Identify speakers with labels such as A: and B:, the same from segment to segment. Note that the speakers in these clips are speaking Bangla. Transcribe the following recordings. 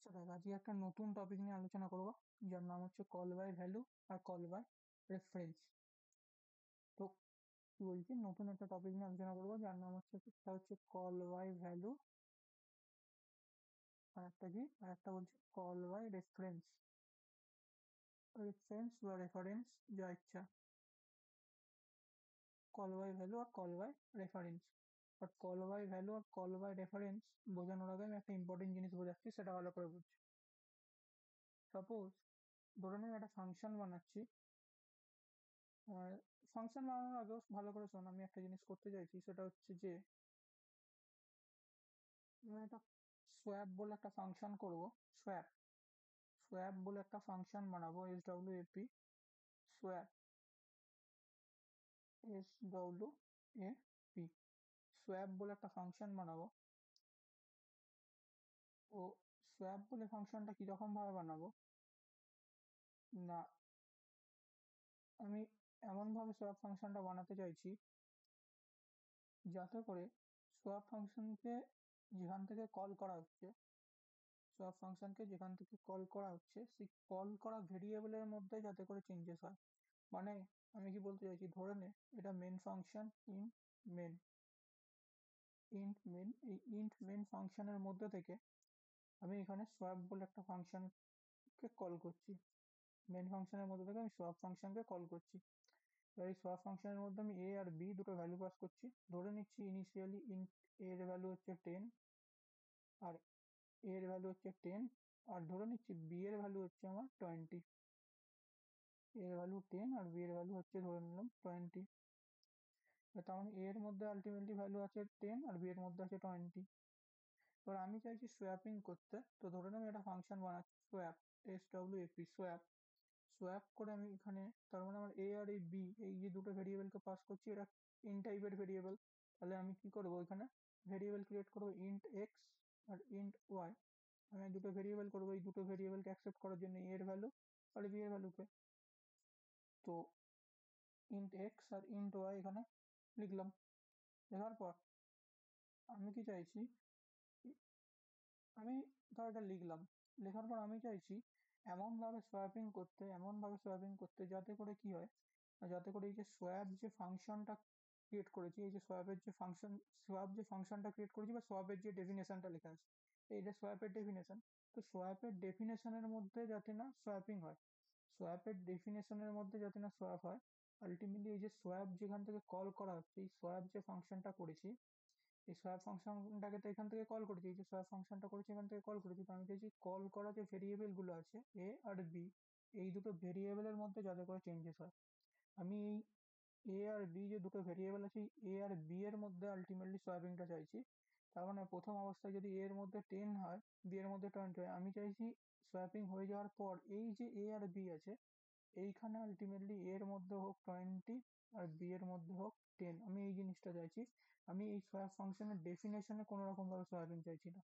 A: আচ্ছা দেখ, আজকে একটা নতুন টপিক নিয়ে আলোচনা করব, যার নাম হচ্ছে কল বাই ভ্যালু আর কল বাই রেফারেন্স। তো কি বলছি, নতুন একটা টপিক নিয়ে আলোচনা করব যার নাম হচ্ছে, সেটা হচ্ছে কল বাই ভ্যালু, আর একটা কি, আর একটা বলছে কল বাই রেফারেন্স। রেফারেন্স বা রেফারেন্স, যা ইচ্ছা। কল বাই ভ্যালু আর call by reference. But call by value আর কল বাই রেফারেন্স বোঝানোর আগে আমি একটা ইম্পর্টেন্ট জিনিস বোঝাচ্ছি, সেটা ভালো করে বুঝছি। সাপোজ ধরে নিন একটা ফাংশন বানাচ্ছি। ফাংশন বানানোর আগেও ভালো করে শোন, আমি একটা জিনিস করতে চাইছি, সেটা হচ্ছে যে আমি একটা সোয়াপ বলে একটা ফাংশন করব। সোয়াপ সোয়াপ বলে একটা ফাংশন বানাবো, SWAP। Swap, SWAP। সোয়াপ বলে একটা ফাংশন বানাবো। ও সোয়াপ বলে ফাংশনটা কিরকম ভাবে বানাবো না, আমি এমন ভাবে সোয়াপ ফাংশনটা বানাতে চাইছি যাতে করে সোয়াপ ফাংশনকে যেখান থেকে কল করা হচ্ছে সোয়াপ ফাংশনকে যেখান থেকে কল করা হচ্ছে সেই কল করা ভেরিয়েবলের মধ্যে যাতে করে চেঞ্জেস হয়। মানে আমি কি বলতে চাইছি, ধরে নে এটা মেন ফাংশন, মেন মেন এই মেন ফাংশনের মধ্যে থেকে আমি এখানে সোয়াপ বলে একটা ফাংশনকে কল করছি। মেন ফাংশনের মধ্যে থেকে আমি সোয়াপ ফাংশনকে কল করছি। এবার এই সোয়াপ ফাংশনের মধ্যে আমি এ আর বি দুটো ভ্যালু পাস করছি। ধরে নিচ্ছি ইনিশিয়ালি ইন্ট এর ভ্যালু হচ্ছে 10, আর এর ভ্যালু হচ্ছে 10, আর ধরে নিচ্ছি বি এর ভ্যালু হচ্ছে আমার 20। এর ভ্যালু 10 আর বি এর ভ্যালু হচ্ছে ধরে নিলাম 20। তার মানে এর মধ্যে আলটিমেটলি ভ্যালু আছে 10 আর বি এর মধ্যে আছে 20। এবার আমি চাইছি সোয়াপিং করতে, তো ধরে নাও আমি একটা ফাংশন বানাচ্ছি সোয়াপ, SWAP, সোয়াপ। সোয়াপ করে আমি এখানে, তার মানে আমার এ আর এই বি, এই যে দুটো ভেরিয়েবলকে পাস করছি, এটা ইন টাইপের ভেরিয়েবল। তাহলে আমি কি করবো, এখানে ভেরিয়েবল ক্রিয়েট করবো ইন্ট এক্স আর ইন্ট ওয়াই। আমি দুটো ভেরিয়েবল করবো, এই দুটো ভেরিয়েবলকে অ্যাকসেপ্ট করার জন্য এর ভ্যালু আর বি এর ভ্যালুকে। তো ইন্ট এক্স আর ইন্ট ওয়াই এখানে লিখলাম। লেখার পর আমি কি চাইছি, আমি ধর এটা লিখলাম। লেখার পর আমি চাইছি এমন ভাবে সোয়াপিং করতে যাতে করে কি হয়, যাতে করে এই যে সোয়াপ যে ফাংশনটা ক্রিয়েট করেছি, এই যে সোয়াপের যে ফাংশন, সোয়াপ যে ফাংশনটা ক্রিয়েট করেছি বা সোয়াপের যে ডেফিনেশনটা লেখা আছে, এইটা সোয়াপের ডেফিনেশন। তো সোয়াপের ডেফিনেশনের মধ্যে যাতে না সোয়াপিং হয়, সোয়াপের ডেফিনেশনের মধ্যে যাতে না সোয়াপ হয়, আলটিমেটলি এই যে সোয়াপ যেখান থেকে কল করা হচ্ছে, এই সোয়াপ যে ফাংশনটা করেছি, এই সোয়াপ ফাংশনটাকে তো এখান থেকে কল করেছি, এই যে সোয়াপ ফাংশনটা করেছি এখান থেকে কল করেছি, তো আমি চাইছি কল করা যে ভেরিয়েবল গুলো আছে এ আর বি, এই দুটো ভেরিয়েবলের মধ্যে যাতে করে চেঞ্জেস হয়। আমি এই এ আর বি যে দুটো ভেরিয়েবল আছে, এ আর বি এর মধ্যে আলটিমেটলি সোয়াপিংটা চাইছি। তার মানে প্রথম অবস্থায় যদি এ এর মধ্যে 10 হয়, বি এর মধ্যে 20 হয়, আমি চাইছি সোয়াপিং হয়ে যাওয়ার পর এই যে এ আর বি আছে, এইখানে আলটিমেটলি এর মধ্যে হোক 20 আর বি এর মধ্যে হোক 10। আমি এই জিনিসটা চাইছি। আমি এই সোয়াপ ফাংশনের ডেফিনেশনে কোনো রকম ভাবে সোয়াপিং চাইছি না।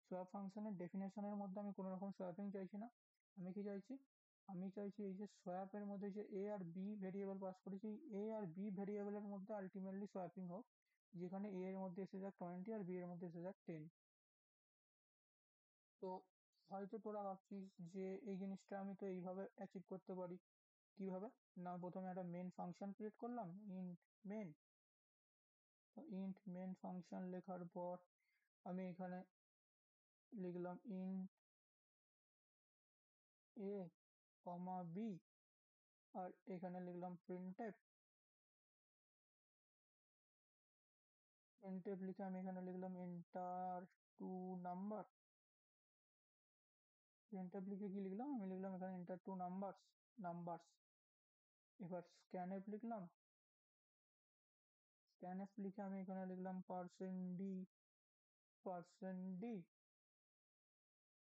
A: সোয়াপ ফাংশনের ডেফিনেশনের মধ্যে আমি কোনো রকম সোয়াপিং চাইছি না। আমি কি চাইছি, আমি চাইছি এই যে সোয়াপের মধ্যে যে এ আর বি ভেরিয়েবল পাস করেছি, এ আর বি ভেরিয়েবলের মধ্যে আলটিমেটলি সোয়াপিং হোক, যেখানে এ এর মধ্যে এসে যাক 20 আর বি এর মধ্যে এসে যাক 10। তো হয়তো তোরা ভাবছিস যে এই জিনিসটা আমি তো এইভাবে অ্যাচিভ করতে পারি। কিভাবে না, প্রথমে একটা মেন ফাংশন ক্রিয়েট করলাম, ইন্ট মেন। তো ইন্ট মেন ফাংশন লেখার পর আমি এখানে লিখলাম ইন্ট এ কমা বি, আর এখানে লিখলাম প্রিন্টএফ। প্রিন্টএফ লিখে আমি এখানে লিখলাম এন্টার টু নাম্বার। প্রিন্টএফ লিখে কি লিখলাম, আমি লিখলাম এখানে এন্টার টু নাম্বারস। এবার স্ক্যানএফ লিখলাম। স্ক্যানএফ লিখে আমি এখানে লিখলাম %d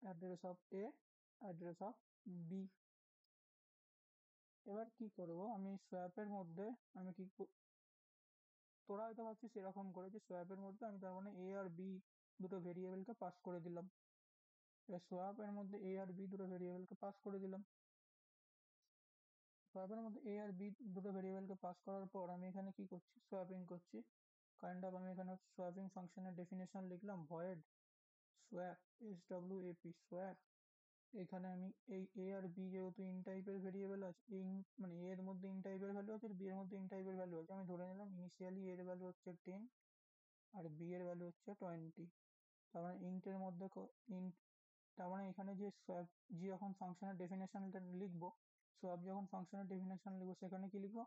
A: address of a, address of b. এবার কি করব, আমি সোয়াপের মধ্যে আমি কি তোরা হয়তো ভাবছিস এরকম করে যে সোয়াপের মধ্যে আমি তার মানে এ আর বি দুটো ভেরিয়েবলকে পাস করে দিলাম। এবার সোয়াপের মধ্যে এ আর বি দুটো ভেরিয়েবলকে পাস করে দিলাম। সোয়াপের মধ্যে এ আর বি দুটো ভেরিয়েবলকে পাস করার পর আমি এখানে কি করছি, সোয়াপিং করছি। কাইন্ড অফ আমি এখানে সোয়াপিং ফাংশনের ডেফিনেশন লিখলাম ভয়েড সোয়াপ, SWAP সোয়াপ। এখানে আমি এই এ আর বি যেহেতু ইন টাইপের ভেরিয়েবল আছে, মানে এ এর মধ্যে ইন টাইপের ভ্যালু আছে আর বি এর মধ্যে ইন টাইপের ভ্যালু আছে, আমি ধরে নিলাম ইনিশিয়ালি এর ভ্যালু হচ্ছে 10 আর বি এর ভ্যালু হচ্ছে 20। তার মানে ইন্টের মধ্যে ইন্ট, তার মানে এখানে যে সোয়াপ, যে যখন ফাংশনের ডেফিনেশনটা লিখবো, সোয়াপ যখন ফাংশনের ডেফিনেশন লিখবো সেখানে কি লিখবো,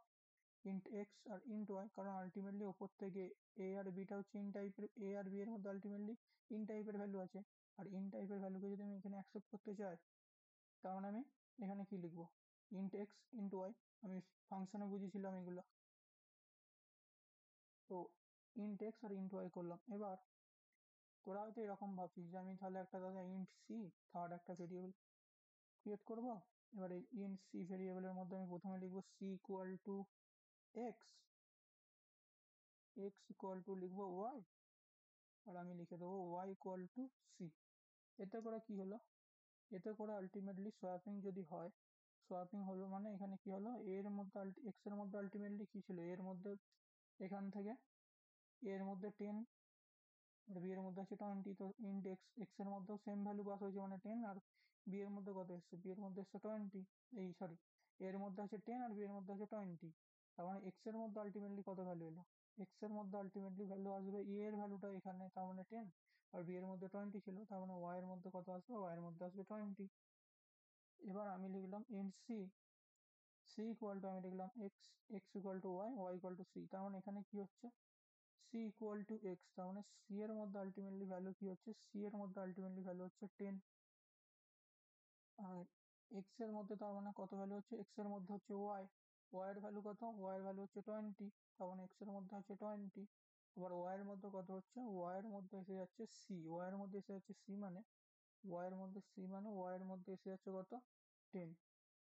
A: ইন্ট এক্স আর ইন্ট ওয়াই, কারণ আলটিমেটলি ওপর থেকে এ আর বিটা হচ্ছে ইন টাইপের, এ আর বি এর মধ্যে আলটিমেটলি ইন টাইপের ভ্যালু আছে, আর ইন টাইপের ভ্যালুকে যদি আমি এখানে অ্যাকসেপ্ট করতে চাই, তার মানে আমি এখানে কি লিখবো, ইন্ট এক্স ইন্ট ওয়াই। আমি ফাংশনে বুঝেছিলাম এগুলো, তো ইন্ট এক্স আর ইন্ট ওয়াই করলাম। এবার তোরা হয়তো এরকম ভাবছিস যে আমি তাহলে একটা দাদা ইন্ট সি থার্ড একটা ভেরিয়েবল ক্রিয়েট করব। এবার এই ইন্ট সি ভেরিয়েবলের মধ্যে আমি প্রথমে লিখবো c equal to x, x equal to লিখবো ওয়াই, আর আমি লিখে দেবো ওয়াই ইকুয়াল টু সি। এতে করে কি হলো, এতে করে আলটিমেটলি সোয়াপিং যদি হয়, সোয়াপিং হলো মানে এখানে কি হলো, এর মধ্যে এক্স এর মধ্যে আলটিমেটলি কি ছিল, এর মধ্যে এখান থেকে এর মধ্যে 10 আর বি এর মধ্যে আছে 20, তো ইন্ট এক্স, এক্স এর মধ্যেও সেম ভ্যালু পাস হয়েছে মানে 10, আর বি এর মধ্যে কত এসছে, বি এর মধ্যে এসছে 20, এই সরি, এর মধ্যে আছে 10 আর বি এর মধ্যে আছে 20। তার মানে এক্স এর মধ্যে আলটিমেটলি কত ভ্যালু এলো, এক্স এর মধ্যে আলটিমেটলি ভ্যালু আসবে এ এর ভ্যালুটা এখানে, তার মানে 10, আর বি এর মধ্যে 20 ছিল, তার মানে ওয়াই এর মধ্যে কত আসবে, ওয়াই এর মধ্যে আসবে 20। এবার আমি লিখলাম int c, c equal to আমি লিখলাম x, x equal to y, y equal to c. তার মানে এখানে কি হচ্ছে, সি ইকুয়াল টু এক্স, তার মানে সি এর মধ্যে আলটিমেটলি ভ্যালু কি হচ্ছে, সি এর মধ্যে আলটিমেটলি ভ্যালু হচ্ছে 10, আর এক্স এর মধ্যে তার মানে কত ভ্যালু হচ্ছে, এক্স এর মধ্যে হচ্ছে ওয়াই, ওয়াই এর ভ্যালু কত, ওয়াই এর ভ্যালু হচ্ছে 20, তার মানে এক্স এর মধ্যে আছে 20। আবার ওয়াই এর মধ্যে কত হচ্ছে, ওয়াই এর মধ্যে এসে যাচ্ছে সি, ওয়াই এর মধ্যে এসে যাচ্ছে সি মানে, ওয়াই এর মধ্যে সি মানে ওয়াই এর মধ্যে এসে যাচ্ছে কত, 10।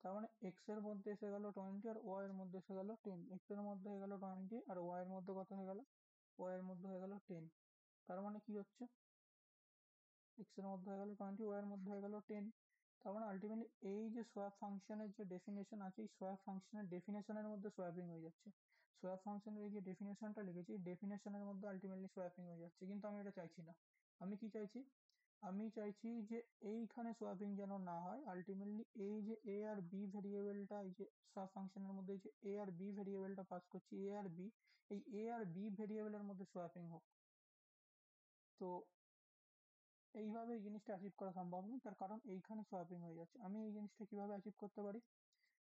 A: তার মানে এক্স এর মধ্যে এসে গেল 20 আর ওয়াই এর মধ্যে এসে গেল 10, এক্স এর মধ্যে হয়ে গেল 20 আর ওয়াই এর মধ্যে কত হয়ে গেল, ওয়াই এর মধ্যে হয়ে গেল 10। তার মানে কি হচ্ছে, এক্স এর মধ্যে হয়ে গেল 20, ওয়াই এর মধ্যে হয়ে গেল 10। তার মানে আলটিমেটলি এই যে সোয়াপ ফাংশনের যে ডেফিনেশন আছে, এই সোয়াপ ফাংশনের ডেফিনেশনের মধ্যে সোয়াপিং হয়ে যাচ্ছে, সোয়াপ ফাংশনের এই যে ডেফিনেশনটা লিখেছি, এই ডেফিনেশনের মধ্যে আলটিমেটলি সোয়াপিং হয়ে যাচ্ছে, কিন্তু আমি এটা চাইছি না। আমি কি চাইছি, আমি চাইছি যে এইখানে সোয়াপিং যেন না হয়, আলটিমেটলি এই যে এ আর বি ভেরিয়েবলটা, এই যে সোয়াপ ফাংশনের মধ্যে এই যে এ আর বি ভেরিয়েবলটা পাস করছি, এ আর বি, এই এ আর বি ভেরিয়েবলের মধ্যে সোয়াপিং হোক। তো এইভাবে এই জিনিসটা অ্যাচিভ করা সম্ভব নয়, তার কারণ এইখানে সোয়াপিং হয়ে যাচ্ছে। আমি এই জিনিসটা কিভাবে অ্যাচিভ করতে পারি,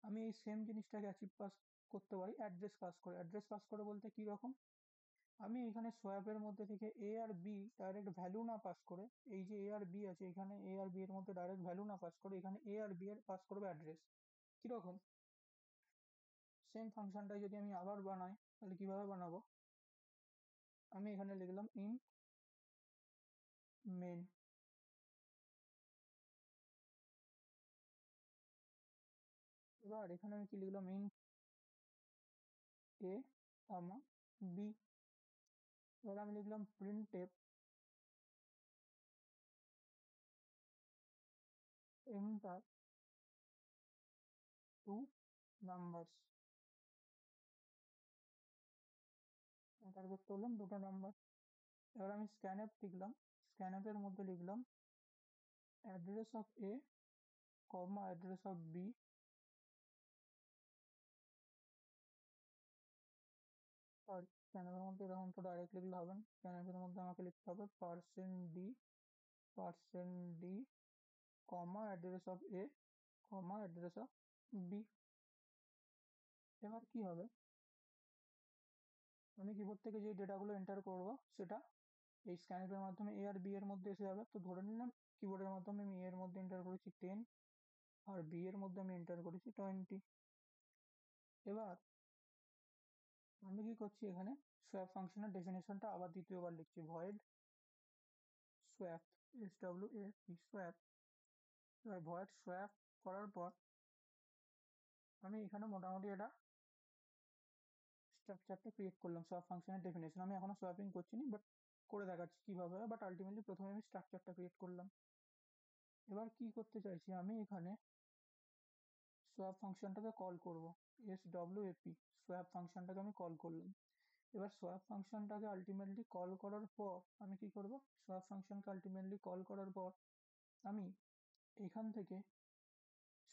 A: আমি এই সেম জিনিসটাকে অ্যাচিভ পাস করতে পারি অ্যাড্রেস পাস করে। অ্যাড্রেস পাস করে বলতে কি রকম, আমি এখানে সোয়াপের মধ্যে থেকে এ আর বি ডাইরেক্ট ভ্যালু না পাস করে, এই যে এ আর বি আছে এখানে, এ আর বি এর মধ্যে ডাইরেক্ট ভ্যালু না পাস করে এখানে এ আর বি এর পাস করবে অ্যাড্রেস। কিরকম, সেম ফাংশনটাই যদি আমি আবার বানাই, তাহলে কিভাবে বানাবো, আমি এখানে লিখলাম ইন মেন, এবার এখানে আমি কি লিখলাম, ইন এ কমা বি, এবার আমি লিখলাম print enter two numbers, enter করতে বললাম দুটো নাম্বার। এবার আমি স্ক্যানএপ লিখলাম, স্ক্যানএপের মধ্যে লিখলাম address of A comma address of B, sorry স্ক্যানএপের মধ্যে এরকম তো ডাইরেক্ট লিখলে হবে না, স্ক্যানএপের মধ্যে আমাকে লিখতে হবে %d comma address of A comma address of b. এবার কি হবে, আমি কিবোর্ড থেকে যে ডেটাগুলো এন্টার করব সেটা এই স্ক্যানএপের মাধ্যমে এ আর বি এর মধ্যে এসে যাবে। তো ধরে নিলাম কিবোর্ডের মাধ্যমে আমি এর মধ্যে এন্টার করেছি 10 আর বি এর মধ্যে আমি এন্টার করেছি 20। এবার আমি কি করছি, এখানে সোয়াপ ফাংশনের ডেফিনেশনটা আবার দ্বিতীয়বার লিখছি, ভয়েড সোয়াপ, SWAP সোয়াপ। এবার ভয়েড সোয়াপ করার পর আমি এখানে মোটামুটি এটা স্ট্রাকচারটা ক্রিয়েট করলাম, সোয়াপ ফাংশনের ডেফিনেশন। আমি এখনো সোয়াপিং করছি না, বাট করে দেখাচ্ছি কিভাবে হয়, বাট আলটিমেটলি প্রথমে আমি স্ট্রাকচারটা ক্রিয়েট করলাম। এবার কি করতে চাইছি, আমি এখানে সোয়াপ ফাংশনটাকে কল করব, SWAP সোয়াপ ফাংশনটাকে আমি কল করলাম। এবার সোয়াপ ফাংশনটাকে আলটিমেটলি কল করার পর আমি কি করব, সোয়াপ ফাংশনকে আলটিমেটলি কল করার পর আমি এখান থেকে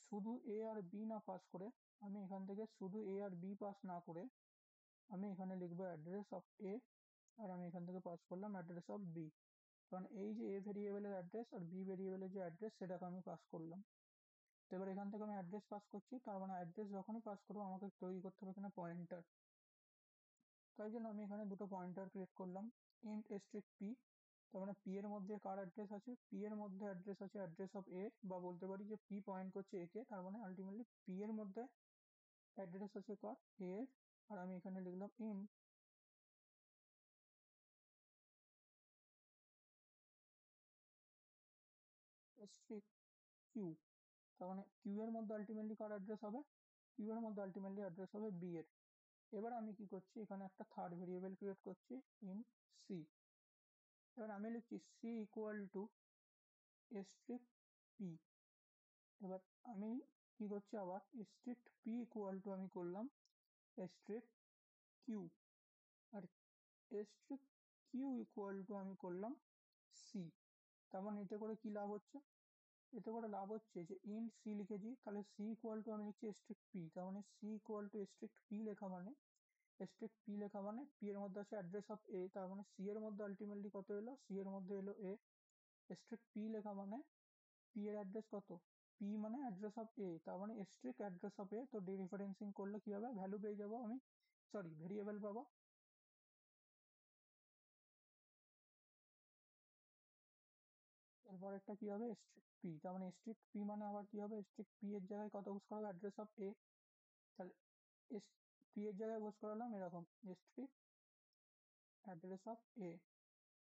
A: শুধু এ আর বি না পাস করে, আমি এখান থেকে শুধু এ আর বি পাস না করে আমি এখানে লিখবো অ্যাড্রেস অফ এ, আর আমি এখান থেকে পাস করলাম অ্যাড্রেস অফ বি। কারণ এই যে এ ভেরিয়েবলের অ্যাড্রেস আর বি ভেরিয়েবলের যে অ্যাড্রেস সেটাকে আমি পাস করলাম। তো এবার এখান থেকে আমি অ্যাড্রেস পাস করছি, তার মানে অ্যাড্রেস যখনই পাস করবো আমাকে তৈরি করতে হবে এখানে পয়েন্টার। তাই জন্য আমি এখানে দুটো পয়েন্টার ক্রিয়েট করলাম, ইন্ট স্ট্রিক্ট পি। তার মানে পি এর মধ্যে কার অ্যাড্রেস আছে, পি এর মধ্যে অ্যাড্রেস আছে অ্যাড্রেস অফ এ, বা বলতে পারি যে পি পয়েন্ট করছে এ কে, তার মানে আলটিমেটলি পি এর মধ্যে অ্যাড্রেস আছে কার, এ এর। আর আমি এখানে লিখলাম ইন স্ট্রিক্ট কিউ। তার মানে কিউ এর মধ্যে আলটিমেটলি কার অ্যাড্রেস হবে, কিউ এর মধ্যে আলটিমেটলি অ্যাড্রেস হবে বি এর। এবার আমি কি করছি, এখানে একটা থার্ড ভেরিয়েবল ক্রিয়েট করছি, ইন সি। এবার আমি লিখছি c equal to asterisk p. এবার আমি কি করছি, আবার স্ট্রিক্ট পি ইকুয়াল টু আমি করলাম স্ট্রিক্ট কিউ, আর স্ট্রিক্ট কিউ ইকুয়াল টু আমি করলাম সি। তার মানে এতে করে কি লাভ হচ্ছে, এতে করে লাভ হচ্ছে যে ইন সি লিখেছি, তাহলে সি ইকুয়াল টু আমি লিখছি স্ট্রিক্ট পি। তার মানে c equal to asterisk p লেখা মানে, স্ট্রিক্ট পি লেখা মানে পি এর মধ্যে আছে অ্যাড্রেস অফ এ, তার মানে সি এর মধ্যে আলটিমেটলি কত এলো, সি এর মধ্যে এলো এ। স্ট্রিক্ট পি লেখা মানে পি এর অ্যাড্রেস কত, পি মানে অ্যাড্রেস অফ এ, তার মানে স্ট্রিক্ট অ্যাড্রেস অফ এ। তো ডিফারেন্সিং করলে কি হবে, ভ্যালু পেয়ে যাবো আমি, সরি ভেরিয়েবল পাবো। এরপর একটা কি হবে, স্ট্রিক্ট পি। তার মানে স্ট্রিক্ট পি মানে আবার কি হবে, স্ট্রিক্ট পি এর জায়গায় কত বস করা হবে, অ্যাড্রেস অফ এ। তাহলে এস পি এর জায়গায় বস করালাম এরকম স্ট্রিক্ট অ্যাড্রেস অফ এ,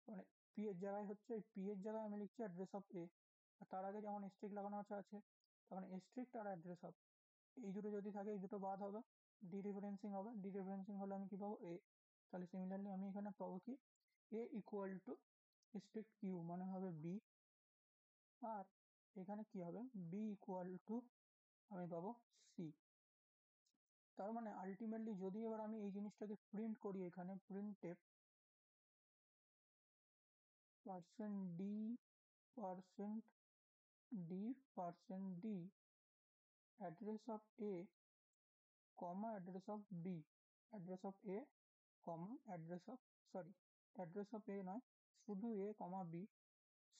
A: মানে পি এর জায়গায় হচ্ছে, পি এর জায়গায় আমি লিখছি অ্যাড্রেস অফ এ। আর তার আগে যেমন স্ট্রিক্ট লাগানো আছে তার মানে স্ট্রিক্ট আর অ্যাড্রেস অফ, এই দুটো যদি থাকে এই দুটো বাদ হবে, ডিরেফারেন্সিং হবে, ডিরেফারেন্সিং হলে আমি কি পাবো, এ। তাহলে সিমিলারলি আমি এখানে পাবো কি, এ ইকুয়াল টু স্ট্রিক্ট কিউ মানে হবে বি, আর এখানে কি হবে, বি ইকুয়াল টু আমি পাবো সি। তার মানে আলটিমেটলি যদি এবার আমি এই জিনিসটাকে প্রিন্ট করি, এখানে প্রিন্ট টেপ percent D, percent D, percent D address of A comma address of B, address of A comma address of, sorry address of A নয়, শুধু এ কমা বি,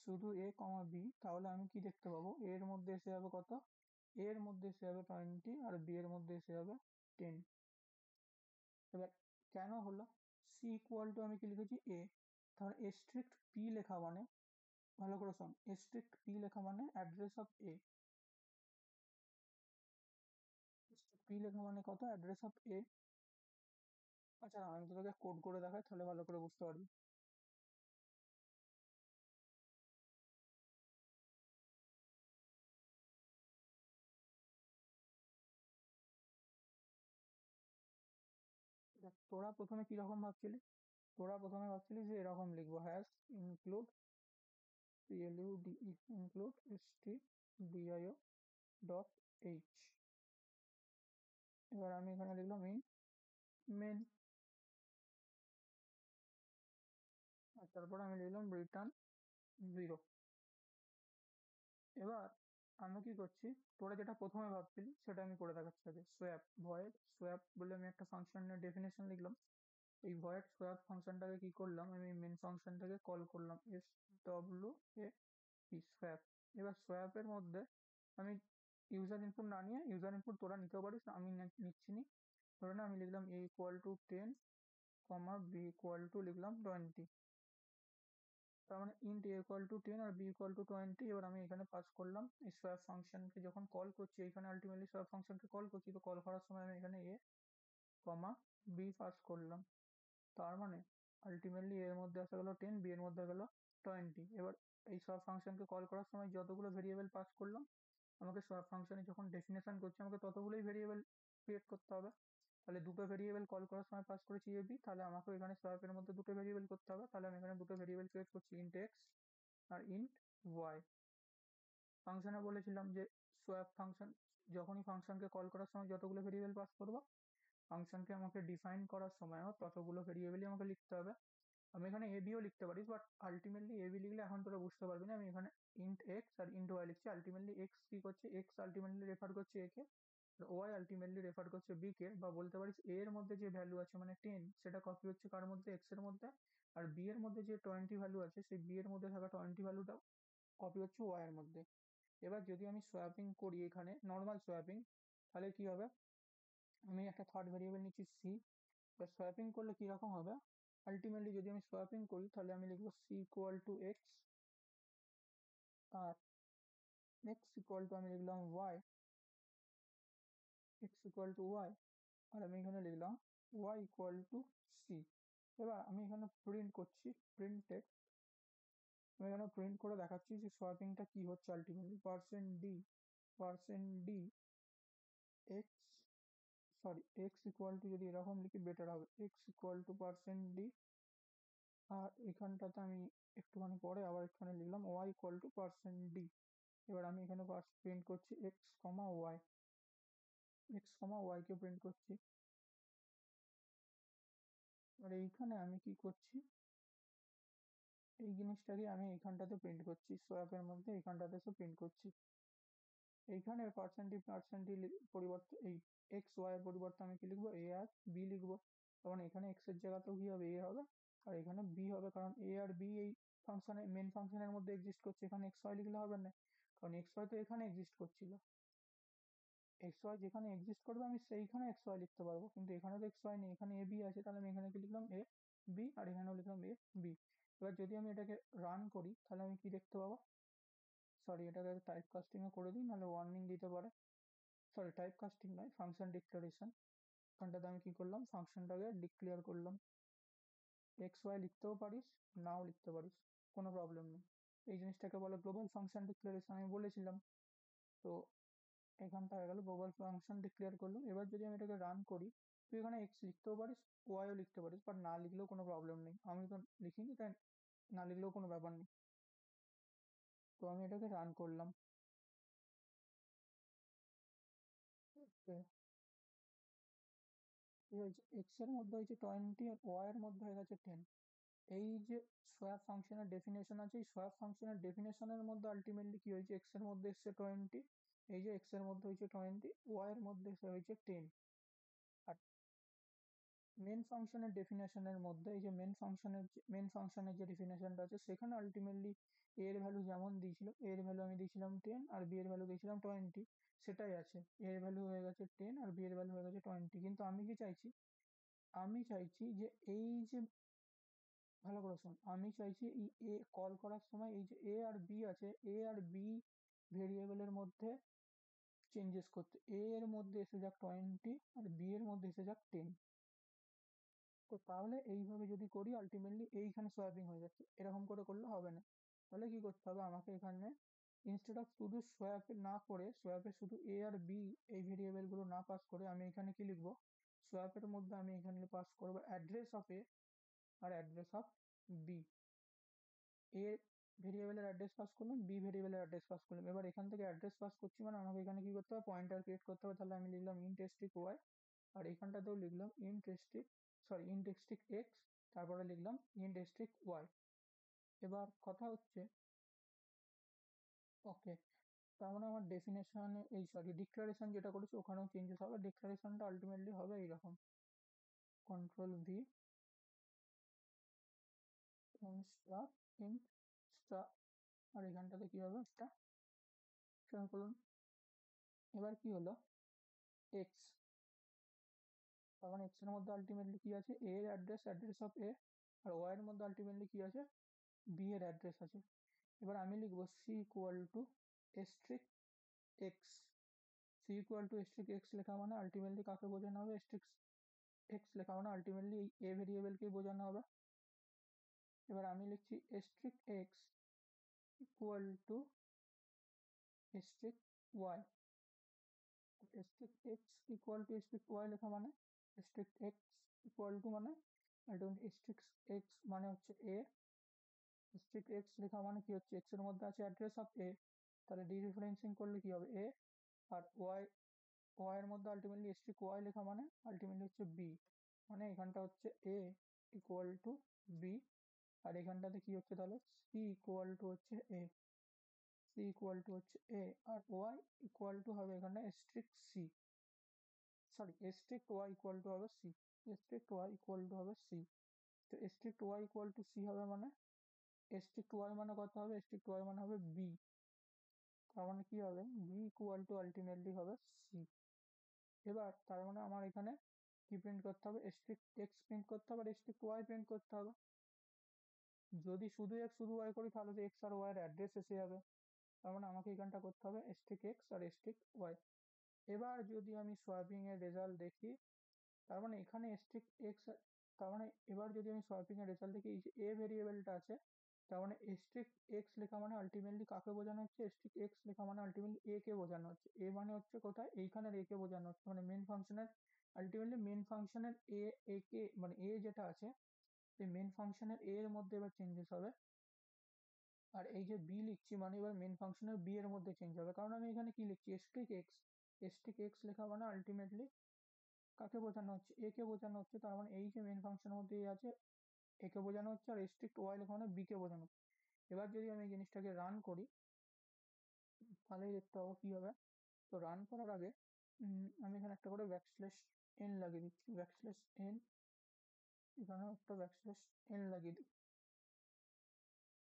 A: শুধু এ কমা বি। তাহলে আমি কি দেখতে পাবো, এর মধ্যে এসে যাবে কত, এর মধ্যে এসে যাবে 20, আর বি এর মধ্যে এসে যাবে 10। এবার কেন হলো, সি ইকুয়াল টু আমি কি লিখেছি এ, তাহলে স্ট্রিক্ট পি লেখা মানে, ভালো করে শোন, স্ট্রিক্ট পি লেখা মানে address of A, strict p লেখা মানে কত, অ্যাড্রেস অফ এ। আচ্ছা আমি তোকে কোড করে দেখাই তাহলে ভালো করে বুঝতে পারবি। দেখ তোরা প্রথমে কিরকম ভাবছিলি, তোরা প্রথমে ভাবছিলি যে এরকম লিখবো, hash include PLUDE include stdio dot H. এবার আমি এখানে লিখলাম ইন মেন, আর তারপর আমি লিখলাম রিটার্ন 0। এবার আমি কি করছি, তোরা যেটা প্রথমে ভাবছিলি সেটা আমি করে দেখাচ্ছি আগে, সোয়াপ ভয়েড সোয়াপ বলে আমি একটা ফাংশনের ডেফিনেশন লিখলাম। এই ভয়েড সোয়াপ ফাংশনটাকে কি করলাম, আমি মেন ফাংশনটাকে কল করলাম, SWAP সোয়াপ। এবার সোয়াপের মধ্যে আমি ইউজার ইনপুট না নিয়ে, ইউজার ইনপুট তোরা নিতেও পারিস, আমি নিচ্ছি নি, ধরে না আমি লিখলাম a equal to 10 comma b equal to লিখলাম 20। তার মানে ইন্ট এ ইকুয়াল টু 10 আর বি ইকুয়াল টু 20। এবার আমি এখানে পাস করলাম এই সোয়াপ ফাংশনকে, যখন কল করছি এখানে আলটিমেটলি সোয়াপ ফাংশনকে কল করছি, তো কল করার সময় আমি এখানে এ কমা বি পাস করলাম। তার মানে আলটিমেটলি এর মধ্যে আসা গেলো 10, বি এর মধ্যে গেল 20। এবার এই সোয়াপ ফাংশনকে কল করার সময় যতগুলো ভেরিয়েবল পাস করলাম, আমাকে সোয়াপ ফাংশনে যখন ডেফিনেশন করছি আমাকে ততগুলোই ভেরিয়েবল ক্রিয়েট করতে হবে। তাহলে দুটো ভেরিয়েবল কল করার সময় পাস করেছি এ বি, তাহলে আমাকে এখানে সোয়াপের মধ্যে দুটো ভেরিয়েবল করতে হবে। তাহলে আমি এখানে দুটো ভেরিয়েবল ক্রিয়েট করছি, ইন্ট এক্স আর ইন্ট ওয়াই। ফাংশনে বলেছিলাম যে সোয়াপ ফাংশন যখনই ফাংশনকে কল করার সময় যতগুলো ভেরিয়েবল পাস করবো ফাংশনকে আমাকে ডিফাইন করার সময়ও ততগুলো ভেরিয়েবলই আমাকে লিখতে হবে। আমি এখানে এ বিও লিখতে পারি, বাট আলটিমেটলি এ বি লিখলে এখন তোরা বুঝতে পারবি না। আমি এখানে ইন্ট এক্স আর ইন্ট ওয়াই লিখছি। আলটিমেটলি এক্স কি করছে, এক্স আলটিমেটলি রেফার করছে এ কে, ওয়াই আলটিমেটলি রেফার করছে বি কে, বা বলতে পারিস এ এর মধ্যে যে ভ্যালু আছে মানে 10, সেটা কপি হচ্ছে কার মধ্যে, এক্স এর মধ্যে। আর বি এর মধ্যে যে 20 ভ্যালু আছে, সেই বি এর মধ্যে থাকা 20 ভ্যালুটা কপি হচ্ছে ওয়াই এর মধ্যে। এবার যদি আমি সোয়াপিং করি এখানে নর্মাল সোয়াপিং, তাহলে কি হবে, আমি একটা থার্ড ভেরিয়েবল নিচ্ছি সি। এবার সোয়াপিং করলে কিরকম হবে, আলটিমেটলি যদি আমি সোয়াপিং করি তাহলে আমি লিখবো সি ইকুয়াল টু এক্স, আর এক্স ইকুয়াল টু আমি লিখলাম y, x equal to y, আর আমি এখানে লিখলাম ওয়াই ইকুয়াল টু সি। এবার আমি এখানে প্রিন্ট করছি, প্রিন্টে আমি এখানে প্রিন্ট করে দেখাচ্ছি যে সোয়াপিংটা কি হচ্ছে ultimately. Percent d x, sorry x equal to, যদি এরকম লিখি বেটার হবে, x equal to percent d, আর এখানটাতে আমি একটুখানি পরে আবার এখানে লিখলাম y equal to percent d. এবার আমি এখানে প্রিন্ট করছি x comma y, x comma y কে প্রিন্ট করছি। আর এইখানে আমি কি করছি, এই জিনিসটাকে আমি এইখানটাতে প্রিন্ট করছি, সোয়াপের মধ্যে এইখানটাতে এসে প্রিন্ট করছি। এইখানে পার্সেন্টি পরিবর্তে এই এক্স ওয়াই এর পরিবর্তে আমি কি লিখবো, এ আর বি লিখবো। তখন এখানে এক্স এর জায়গাতেও কি হবে, এ হবে, আর এখানে বি হবে, কারণ এ আর বি এই ফাংশনে মেন ফাংশনের মধ্যে এক্সিস্ট করছে। এখানে এক্স ওয়াই লিখলে হবে না, কারণ এক্স ওয়াই তো এখানে এক্সিস্ট করছিল। এক্স ওয়াই যেখানে এক্সিস্ট করবে আমি সেইখানে এক্স ওয়াই লিখতে পারবো, কিন্তু এখানে তো এক্স ওয়াই নেই, এখানে এ বি আছে, তাহলে আমি এখানে কি লিখলাম, এ বি, আর এখানেও লিখলাম এ বি। এবার যদি আমি এটাকে রান করি তাহলে আমি কি দেখতে পাবো, সরি এটাকে টাইপ কাস্টিংও করে দিই, নাহলে ওয়ার্নিং দিতে পারে। সরি টাইপ কাস্টিং নয়, ফাংশন ডিক্লারেশন। এখানটাতে আমি কি করলাম, ফাংশনটাকে ডিক্লেয়ার করলাম। এক্স ওয়াই লিখতেও পারিস, নাও লিখতে পারিস, কোনো প্রবলেম নেই। এই জিনিসটাকে বলে গ্লোবাল ফাংশন ডিক্লারেশন, আমি বলেছিলাম। তো এখানটা হয়ে গেল গ্লোবাল ফাংশন ডিক্লেয়ার করলাম। এবার যদি আমি এটাকে রান করি, তুই এখানে এক্স লিখতেও পারিস, ওয়াইও লিখতে পারিস, বাট না লিখলেও কোনো প্রবলেম নেই। আমি তো লিখিনি, তাই না লিখলেও কোনো ব্যাপার নেই। তো আমি এটাকে রান করলাম। Okay, ঠিক আছে, এক্স এর মধ্যে হয়েছে 20 আর ওয়াই এর মধ্যে হয়ে গেছে 10। এই যে সোয়াপ ফাংশনের ডেফিনেশন আছে, এই সোয়াপ ফাংশনের ডেফিনেশনের মধ্যে আলটিমেটলি কি হয়েছে, এক্স এর মধ্যে এসছে 20, এই যে এক্স এর মধ্যে হয়েছে 20, ওয়াই এর মধ্যে এসে হয়েছে 10। আর মেন ফাংশনের ডেফিনেশনের মধ্যে, এই যে মেন ফাংশনের যে ডেফিনেশনটা আছে, সেখানে আলটিমেটলি এ এর ভ্যালু যেমন দিয়েছিল, এ এর ভ্যালু আমি দিয়েছিলাম 10 আর বি এর ভ্যালু দিয়েছিলাম 20, সেটাই আছে। এ এর ভ্যালু হয়ে গেছে 10 আর বি এর ভ্যালু হয়ে গেছে 20, কিন্তু আমি কি চাইছি, আমি চাইছি যে এই যে, ভালো করে শোন, আমি চাইছি এই এ কল করার সময় এই যে এ আর বি আছে, এ আর বি ভেরিয়েবলের মধ্যে চেঞ্জেস করতে, এ এর মধ্যে এসে যাক 20 আর বি এর মধ্যে এসে যাক 10। তো তাহলে এইভাবে যদি করি আলটিমেটলি এইখানে সোয়াপিং হয়ে যাচ্ছে, এরকম করে করলে হবে না। তাহলে কি করতে হবে, আমাকে এখানে ইনস্টেড অফ শুধু সোয়াপে না করে, সোয়াপে শুধু এ আর বি এই ভেরিয়েবল গুলো না পাস করে, আমি এখানে কি লিখবো, সোয়াপের মধ্যে আমি এখানে পাস করবো অ্যাড্রেস অফ এ আর অ্যাড্রেস অফ বি। এ ভেরিয়েবলের অ্যাড্রেস পাস করলাম, বি ভেরিয়েবলের অ্যাড্রেস পাস করলাম। এবার এখান থেকে অ্যাড্রেস পাস করছি মানে আমাকে এখানে কি করতে হবে, পয়েন্টার ক্রিয়েট করতে হবে। তাহলে আমি লিখলাম ইন্ট স্ট্রিক ওয়াই, আর এখানটাতেও লিখলাম ইন্ট স্ট্রিক এক্স, তারপরে লিখলাম ইন্ট স্ট্রিক ওয়াই। এবার কথা হচ্ছে, ওকে, তার মানে আমার ডেফিনেশনে এই সরি ডিক্লারেশন যেটা করেছি ওখানেও চেঞ্জেস হবে। ডিক্লারেশনটা আলটিমেটলি হবে এইরকম, control v star int star, আর এখানটাতে কি হবে, একটা সেমিকোলন। এবার কি হলো, এক্স, তার মানে এক্স এর মধ্যে আলটিমেটলি কি আছে, এ এর অ্যাড্রেস অফ এ, আর ওয়াই এর মধ্যে আলটিমেটলি কি আছে, বি এর অ্যাড্রেস আছে। এবার আমি লিখবো c equal to asterisk x. C equal to asterisk x লেখা মানে আলটিমেটলি কাকে বোঝানো হবে, স্ট্রিক এক্স লেখা মানে আলটিমেটলি এই এ ভেরিয়েবলকেই বোঝানো হবে। এবার আমি লিখছি asterisk x equal to asterisk y. Asterisk x equal to asterisk y লেখা মানে, স্ট্রিক এক্স ইকুয়াল টু মানে আলটিমেটলি স্ট্রিক এক্স মানে হচ্ছে এ, স্ট্রিক এক্স লেখা মানে কি হচ্ছে, এক্স এর মধ্যে আছে অ্যাড্রেস অফ এ, তাহলে ডিরেফারেন্সিং করলে কি হবে, এ, আর ওয়াই ওয়াই এর মধ্যে আলটিমেটলি স্ট্রিক ওয়াই লেখা মানে আলটিমেটলি হচ্ছে বি, মানে এখানটা হচ্ছে এ ইকুয়াল টু বি, আর এখানটাতে কি হচ্ছে তাহলে সি ইকুয়াল টু হচ্ছে এ, সি ইকুয়াল টু হচ্ছে এ, আর ওয়াই ইকুয়াল টু হবে এখানে strict c, sorry strict y equal to হবে c, strict y equal to হবে সি। তো strict y equal to c হবে মানে স্ট্রিক্ট ওয়াই মানে কত হবে, স্ট্রিক্ট ওয়াই মানে হবে বি, তার মানে কি হবে বি ইকুয়াল টু আলটিমেটলি হবে সি। এবার তার মানে আমার এখানে কি প্রিন্ট করতে হবে, স্ট্রিক্ট এক্স প্রিন্ট করতে হবে আর স্ট্রিক্ট ওয়াই প্রিন্ট করতে হবে। যদি শুধু এক্স শুধু ওয়াই করি তাহলে তো এক্স আর ওয়াই এর অ্যাড্রেস এসে যাবে, তার মানে আমাকে এখানটা করতে হবে স্ট্রিক্ট এক্স আর স্ট্রিক্ট ওয়াই। এবার যদি আমি সোয়াপিং এর রেজাল্ট দেখি, তার মানে এখানে স্ট্রিক্ট এক্স, তার মানে এবার যদি আমি সোয়াপিং এর রেজাল্ট দেখি, এই যে এ ভেরিয়েবলটা আছে, তার মানে স্ট্রিক্ট এক্স লেখা মানে আলটিমেটলি কাকে বোঝানো হচ্ছে, স্ট্রিক্ট এক্স লেখা মানে আলটিমেটলি এ কে বোঝানো হচ্ছে। এ মানে হচ্ছে কোথায়, এইখানের এ কে বোঝানো হচ্ছে, মানে মেন ফাংশনের আলটিমেটলি মেন ফাংশনের এ কে মানে এ যেটা আছে সেই মেন ফাংশনের এ এর মধ্যে এবার চেঞ্জেস হবে, আর এই যে বি লিখছি মানে এবার মেন ফাংশনের বি এর মধ্যে চেঞ্জ হবে, কারণ আমি এখানে কি লিখছি স্ট্রিক্ট এক্স, স্ট্রিক্ট এক্স লেখা মানে আলটিমেটলি কাকে বোঝানো হচ্ছে, এ কে বোঝানো হচ্ছে, তার মানে এই যে মেন ফাংশনের মধ্যে এ আছে এ কে বোঝানো হচ্ছে, আর স্ট্রিক্ট ওয়াই লেখা মানে বি কে বোঝানো হচ্ছে। এবার যদি আমি এই জিনিসটাকে রান করি তাহলেই দেখতে পাবো কি হবে। তো রান করার আগে আমি এখানে একটা করে ব্যাকস্ল্যাশ এন লাগিয়ে দিচ্ছি, ব্যাকস্ল্যাশ এন, এখানে একটা ব্যাকস্ল্যাশ এন লাগিয়ে দিই,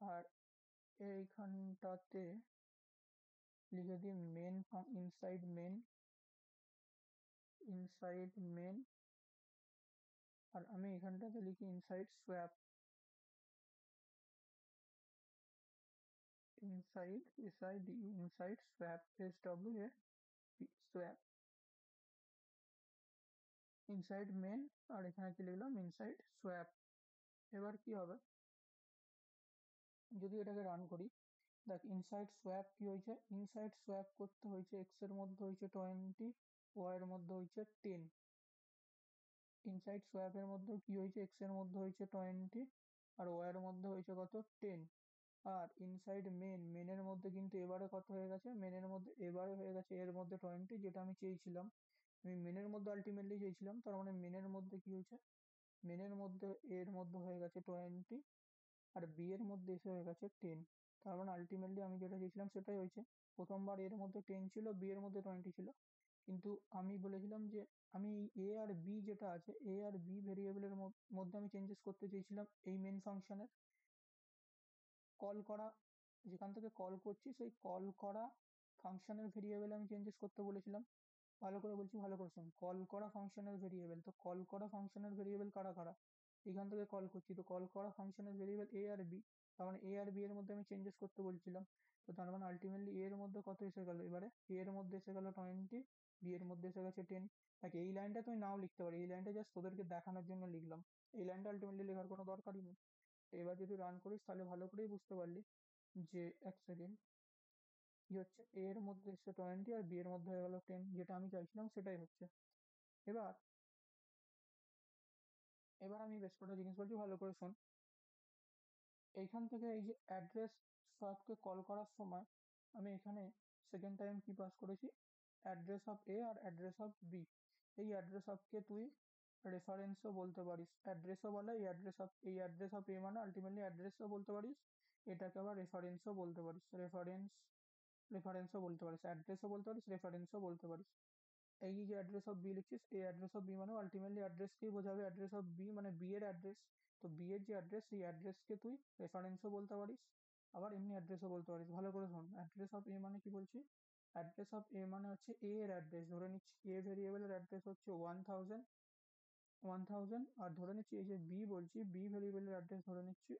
A: আর এইখানটাতে লিখে দিই main, inside main, inside main, আর আমি এখানটাতে লিখি ইনসাইড সোয়াপ, ইনসাইড এসআইড inside swap S W A P swap, inside main, আর এখানে কি লিখলাম ইনসাইড সোয়াপ। এবার কি হবে যদি এটাকে রান করি, দেখ ইনসাইড সোয়াপ কি হয়েছে, ইনসাইড সোয়াপ করতে হয়েছে এক্স এর মধ্যে হয়েছে 20, ওয়াই এর মধ্যে হয়েছে 10, ইনসাইড সোয়াপের মধ্যে কি হয়েছে এক্স এর মধ্যে হয়েছে 20 আর ওয়াই এর মধ্যে হয়েছে কত 10, আর ইনসাইড মেন, মেনের মধ্যে কিন্তু এবারে কত হয়ে গেছে, মেনের মধ্যে এবারে হয়ে গেছে এর মধ্যে 20, যেটা আমি চেয়েছিলাম, আমি মেনের মধ্যে আলটিমেটলি চেয়েছিলাম, তার মানে মেনের মধ্যে কি হয়েছে, মেনের মধ্যে এর মধ্যে হয়ে গেছে 20 আর বি এর মধ্যে এসে হয়ে গেছে 10, তার মানে আলটিমেটলি আমি যেটা চেয়েছিলাম সেটাই হয়েছে। প্রথমবার এর মধ্যে 10 ছিল, বি এর মধ্যে 20 ছিল, কিন্তু আমি বলেছিলাম যে আমি এ আর বি যেটা আছে এ আর বি ভেরিয়েবলের মধ্যে আমি চেঞ্জেস করতে চেয়েছিলাম এই মেন ফাংশনের কল করা, যেখান থেকে কল করছি সেই কল করা ফাংশনের ভেরিয়েবল আমি চেঞ্জেস করতে বলেছিলাম। ভালো করে বলছি, ভালো করে শোন, কল করা ফাংশনের ভেরিয়েবল, তো কল করা ফাংশনের ভেরিয়েবল কারা কারা, এখান থেকে কল করছি, তো কল করা ফাংশনের ভেরিয়েবল এ আর বি, তার মানে এ আর বি এর মধ্যে আমি চেঞ্জেস করতে বলছিলাম। তো তার মানে আলটিমেটলি এ এর মধ্যে কত এসে গেল, এবারে এ এর মধ্যে এসে গেল 20, বি এর মধ্যে এসে গেছে 10। তাকে এই লাইনটা তুমি নাও লিখতে পারি, এই লাইনটা জাস্ট তোদেরকে দেখানোর জন্য লিখলাম, এই লাইনটা আলটিমেটলি লেখার কোনো দরকারই নেই। তো এবার যদি রান করিস তাহলে ভালো করেই বুঝতে পারলি যে এক সেকেন্ড কি হচ্ছে, এ এর মধ্যে এসে 20 আর বি এর মধ্যে হয়ে গেল 10, যেটা আমি চাইছিলাম সেটাই হচ্ছে। এবার এবার আমি বেশ কটা জিনিস বলছি, ভালো করে শোন। এইখান থেকে এই যে অ্যাড্রেস সবকে কল করার সময় আমি এখানে সেকেন্ড টাইম কি পাস করেছি, অ্যাড্রেস অফ এ আর অ্যাড্রেস অফ বি। এই অ্যাড্রেস অফকে তুই রেফারেন্সও বলতে পারিস, অ্যাড্রেসও বলে এই অ্যাড্রেস অফ, এই অ্যাড্রেস অফ এ মানে আলটিমেটলি অ্যাড্রেসও বলতে পারিস, এটাকে আবার রেফারেন্সও বলতে পারিস, রেফারেন্সও বলতে পারিস, অ্যাড্রেসও বলতে পারিস, রেফারেন্সও বলতে পারিস। এই যে অ্যাড্রেস অফ বি লিখছিস এই অ্যাড্রেস অফ বি মানে আলটিমেটলি অ্যাড্রেসকেই বোঝাবে, অ্যাড্রেস অফ বি মানে বি এর অ্যাড্রেস। তো বি এর যে অ্যাড্রেস সেই অ্যাড্রেসকে তুই রেফারেন্সও বলতে পারিস, আবার এমনি অ্যাড্রেসও বলতে পারিস। ভালো করে শোন, অ্যাড্রেস অফ এ মানে কি বলছি, অ্যাড্রেস অফ এ মানে হচ্ছে এ এর অ্যাড্রেস, ধরে নিচ্ছি এ ভেরিয়েবলের অ্যাড্রেস হচ্ছে 1000, আর ধরে নিচ্ছি এই যে বি বলছি বি ভেরিয়েবলের অ্যাড্রেস ধরে নিচ্ছি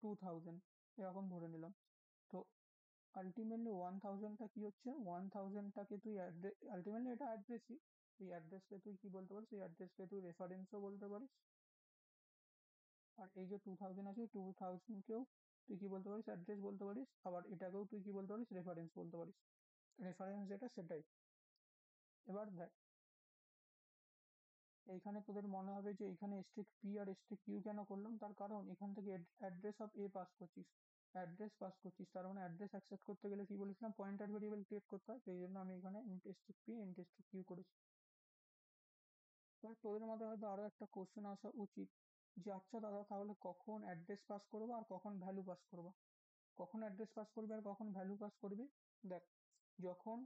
A: 2000, এরকম ধরে নিলাম। তো আলটিমেটলি 1000টা কি হচ্ছে, 1000টাকে তুই আলটিমেটলি এটা অ্যাড্রেসই, এই অ্যাড্রেসকে তুই কি বলতে পারিস, এই অ্যাড্রেসকে তুই রেফারেন্সও বলতে পারিস, আর এই যে 2000 আছে 2000কেও তুই কি বলতে পারিস, অ্যাড্রেস বলতে পারিস, আবার এটাকেও তুই কি বলতে পারিস, রেফারেন্স বলতে পারিস। রেফারেন্স যেটা সেটাই। এবার দেখ এইখানে তোদের মনে হবে যে এখানে স্ট্রিক্ট পি আর স্ট্রিক্ট কিউ কেন করলাম, তার কারণ এখান থেকে অ্যাড্রেস অফ এ পাস করছিস, অ্যাড্রেস পাস করছিস, তার মানে অ্যাড্রেস অ্যাক্সেস করতে গেলে কি বলেছিলাম, পয়েন্টার ভেরিয়েবল ক্রিয়েট করতে হয়, সেই জন্য আমি এখানে int_p করেছি। এবার তোদের মধ্যে হয়তো আরো একটা কোশ্চেন আসা উচিত যে আচ্ছা দাদা তাহলে কখন অ্যাড্রেস পাস করবো আর কখন ভ্যালু পাস করবো, কখন অ্যাড্রেস পাস করবি আর কখন ভ্যালু পাস করবি। দেখ, যখন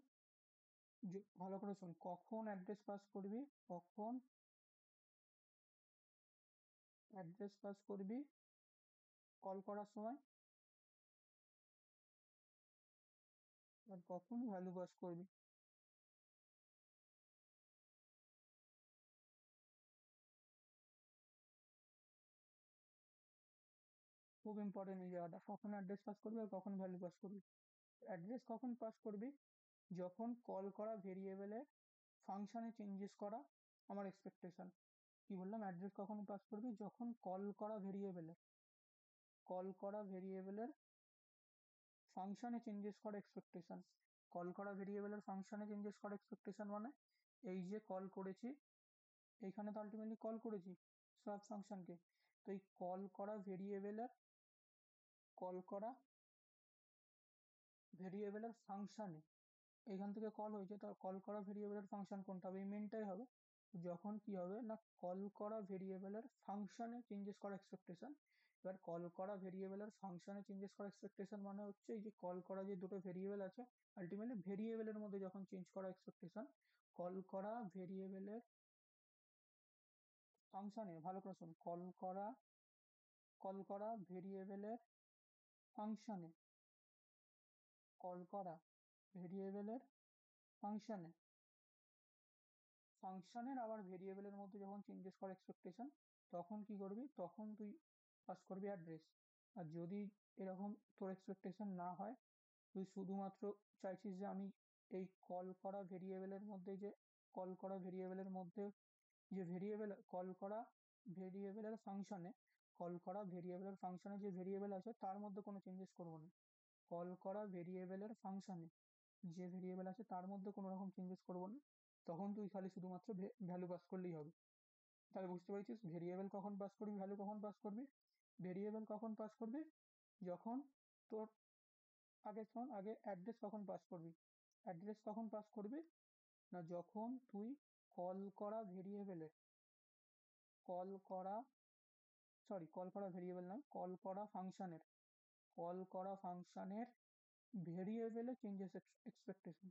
A: ভালো করে শোন, কখন অ্যাড্রেস পাস করবি, কখন অ্যাড্রেস পাস করবি কল করার সময়, আর কখন ভ্যালু পাস করবি। খুব ইম্পর্টেন্ট এই জায়গাটা, কখন অ্যাড্রেস পাস করবি আর কখন ভ্যালু পাস করবি। অ্যাড্রেস কখন পাস করবি, যখন কল করা ভেরিয়েবলের ফাংশনে চেঞ্জেস করা আমার এক্সপেকটেশন। কি বললাম, অ্যাড্রেস কখন পাস করবি, যখন কল করা ভেরিয়েবলের ফাংশনে চেঞ্জেস করা এক্সপেকটেশন। কল করা ভেরিয়েবলের ফাংশনে চেঞ্জেস করা এক্সপেকটেশন মানে এই যে কল করেছি, এইখানে তো আলটিমেটলি কল করেছি সোয়াপ ফাংশনকে, তো এই কল করা ভেরিয়েবলের ফাংশনে এখান থেকে কল হয়েছে, তার কল করা ভেরিয়েবলের ফাংশন কোনটা হবে, এই মেনটাই হবে। যখন কি হবে না, কল করা ভেরিয়েবলের ফাংশনে চেঞ্জেস করা এক্সপেকটেশন। এবার কল করা ভেরিয়েবলের ফাংশনে চেঞ্জেস করা এক্সপেকটেশন মানে হচ্ছে এই যে কল করা যে দুটো ভেরিয়েবল আছে, আলটিমেটলি ভেরিয়েবলের মধ্যে যখন চেঞ্জ করা এক্সপেকটেশন, কল করা ভেরিয়েবলের ফাংশনে, ভালো করে শুন, কল করা ভেরিয়েবলের ফাংশনে, কল করা ভেরিয়েবলের ফাংশনে, ফাংশনের আবার ভেরিয়েবলের মধ্যে যখন চেঞ্জেস করা এক্সপেকটেশন, তখন কি করবি, তখন তুই পাস করবি অ্যাড্রেস। আর যদি এরকম তোর এক্সপেকটেশন না হয়, তুই শুধুমাত্র চাইছিস যে আমি এই কল করা ভেরিয়েবলের মধ্যে যে ভেরিয়েবল কল করা ভেরিয়েবলের ফাংশনে যে ভেরিয়েবল আছে তার মধ্যে কোনো চেঞ্জেস করবো না, কল করা ভেরিয়েবলের ফাংশনে যে ভেরিয়েবল আছে তার মধ্যে কোনো রকম চেঞ্জেস করবো না, তখন তুই খালি শুধুমাত্র ভ্যালু পাস করলেই হবে। তাহলে বুঝতে পেরেছিস ভেরিয়েবল কখন পাস করবি, ভ্যালু কখন পাস করবি। ভেরিয়েবল কখন পাস করবি, যখন তোর, আগে শোন, আগে অ্যাড্রেস কখন পাস করবি, অ্যাড্রেস কখন পাস করবি না, যখন তুই কল করা ভেরিয়েবলে কল করা কল করা ভেরিয়েবল নয়, কল করা ফাংশনের ভেরিয়েবলে চেঞ্জেস এক্সপেকটেশন।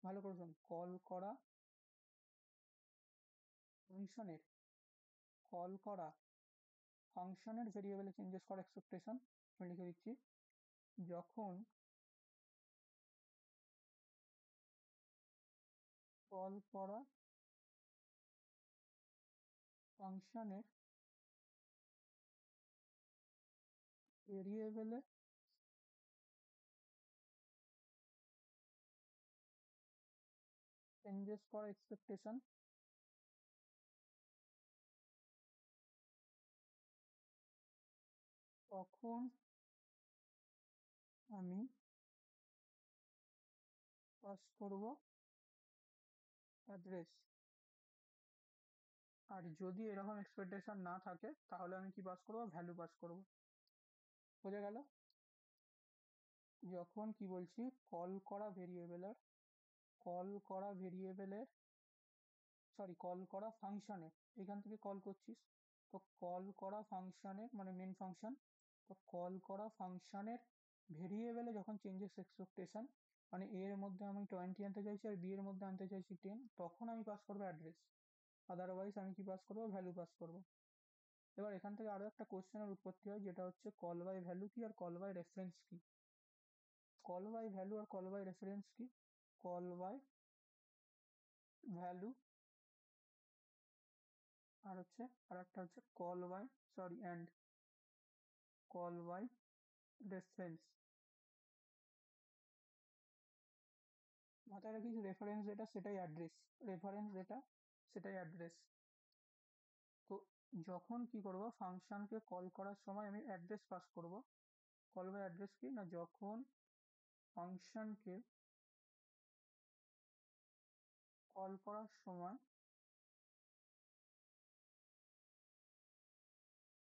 A: ভালো করে শোন, ফাংশনের কল করা ফাংশনের ভেরিয়েবলে চেঞ্জেস করা এক্সপেকটেশন, আমি লিখে দিচ্ছি, যখন কল করা ফাংশনের ভেরিয়েবলে চেঞ্জেস করা এক্সপেকটেশন, তখন আমি পাস করব অ্যাড্রেস। আর যদি এরকম এক্সপেকটেশন না থাকে তাহলে আমি কি পাস করবো, ভ্যালু পাস করব। বোঝা গেল। যখন কি বলছি, কল করা ভেরিয়েবলের কল করা ভেরিয়েবলের কল করা ফাংশনে, এখান থেকে কল করছিস, তো কল করা ফাংশনের মানে মেন ফাংশন, তো কল করা ফাংশনের ভেরিয়েবলে যখন চেঞ্জেস এক্সপেকটেশন, মানে এ এর মধ্যে আমি 20 আনতে চাইছি আর বি এর মধ্যে আনতে চাইছি 10, তখন আমি পাস করবো অ্যাড্রেস। আদারওয়াইজ আমি কি পাস করবো, ভ্যালু পাস করবো। এবার এখান থেকে আরো একটা কোশ্চেনের উৎপত্তি হয়, যেটা হচ্ছে কল বাই ভ্যালু কি আর কল বাই রেফারেন্স কি। কল বাই ভ্যালু আর কল বাই রেফারেন্স কি, কল বাই ভ্যালু আর হচ্ছে, আর একটা হচ্ছে কল বাই রেফারেন্স। মাথায় রাখিস, রেফারেন্স যেটা সেটাই অ্যাড্রেস, রেফারেন্স যেটা সেটাই অ্যাড্রেস। তো যখন কি করব, ফাংশনকে কল করার সময় আমি অ্যাড্রেস পাস করব। কল বাই অ্যাড্রেস কি না, যখন ফাংশনকে কল করার সময়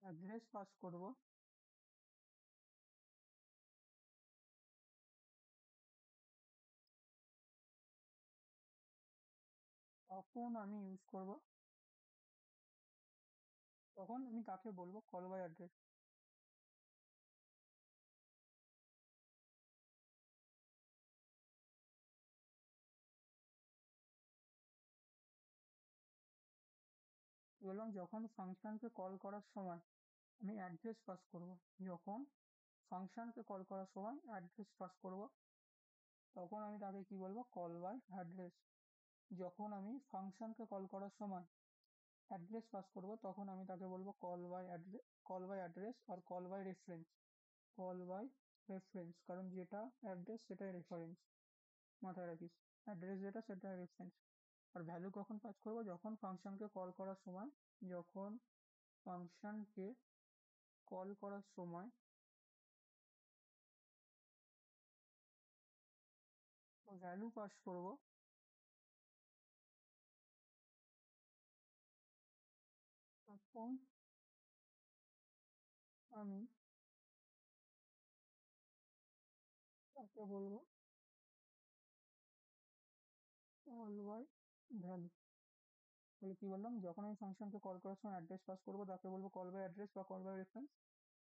A: অ্যাড্রেস পাস করব, তখন আমি ইউজ করব, তখন আমি তাকে বলবো কল বাই অ্যাড্রেস। বললাম যখন ফাংশনকে কল করার সময় আমি অ্যাড্রেস পাস করব, যখন ফাংশনকে কল করার সময় অ্যাড্রেস পাস করব, তখন আমি তাকে কি বলবো, কল বাই অ্যাড্রেস। যখন আমি ফাংশনকে কল করার সময় অ্যাড্রেস পাস করব, তখন আমি তাকে বলবো call by address, call by address আর call by reference. Call by reference, কারণ যেটা অ্যাড্রেস সেটাই রেফারেন্স, মাথায় রাখিস। অ্যাড্রেস যেটা সেটা রেফারেন্স। আর ভ্যালু কখন পাস করব, যখন ফাংশনকে কল করার সময়, যখন ফাংশনকে কল করার সময় ভ্যালু পাস করব, তখন আমি তাকে বলবো কল বাই ভ্যালু। তাহলে কি বললাম, যখন আমি ফাংশনকে কল করার সময় অ্যাড্রেস পাস করবো তাকে বলবো কল বাই অ্যাড্রেস বা কল বাই রেফারেন্স।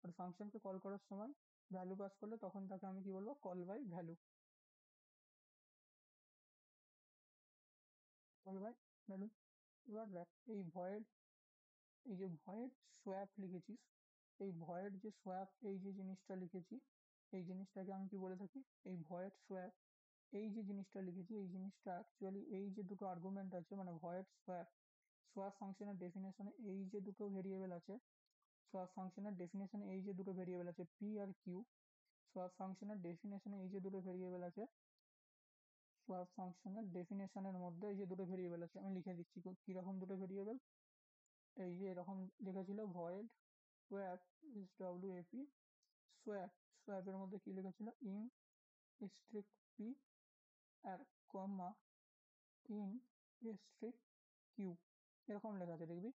A: আর ফাংশনকে কল করার সময় ভ্যালু পাস করলে তখন তাকে আমি কি বলবো, call by value. Call by value. এবার দেখ, এই যে ভয়েড সোয়াপ লিখেছিস, এই ভয়েড যে সোয়াপ, এই যে জিনিসটা লিখেছি, এই জিনিসটাকে আমি কি বলে থাকি, এই ভয়েড সোয়াপ। এই যে জিনিসটা লিখেছি, এই জিনিসটা অ্যাকচুয়ালি এই যে দুটো আর্গুমেন্ট আছে, মানে ভয়েড সোয়াপ, সোয়াপ ফাংশনের ডেফিনেশনে এই যে দুটো ভেরিয়েবল আছে, সোয়াপ ফাংশনের ডেফিনেশনে এই যে দুটো ভেরিয়েবল আছে পি আর কিউ, সোয়াপ ফাংশনের ডেফিনেশনে এই যে দুটো ভেরিয়েবল আছে, সোয়াপ ফাংশনের ডেফিনেশনের মধ্যে এই যে দুটো ভেরিয়েবল আছে, আমি লিখে দিচ্ছি কিরকম দুটো ভেরিয়েবল। এই যে এরকম লেখা ছিল, void swap is W A P, swap, সোয়াপের মধ্যে কি লেখা ছিল, ইন স্ট্রিক্ট পি আর কমা ইন স্ট্রিক্ট কিউ, এরকম লেখা আছে দেখবি,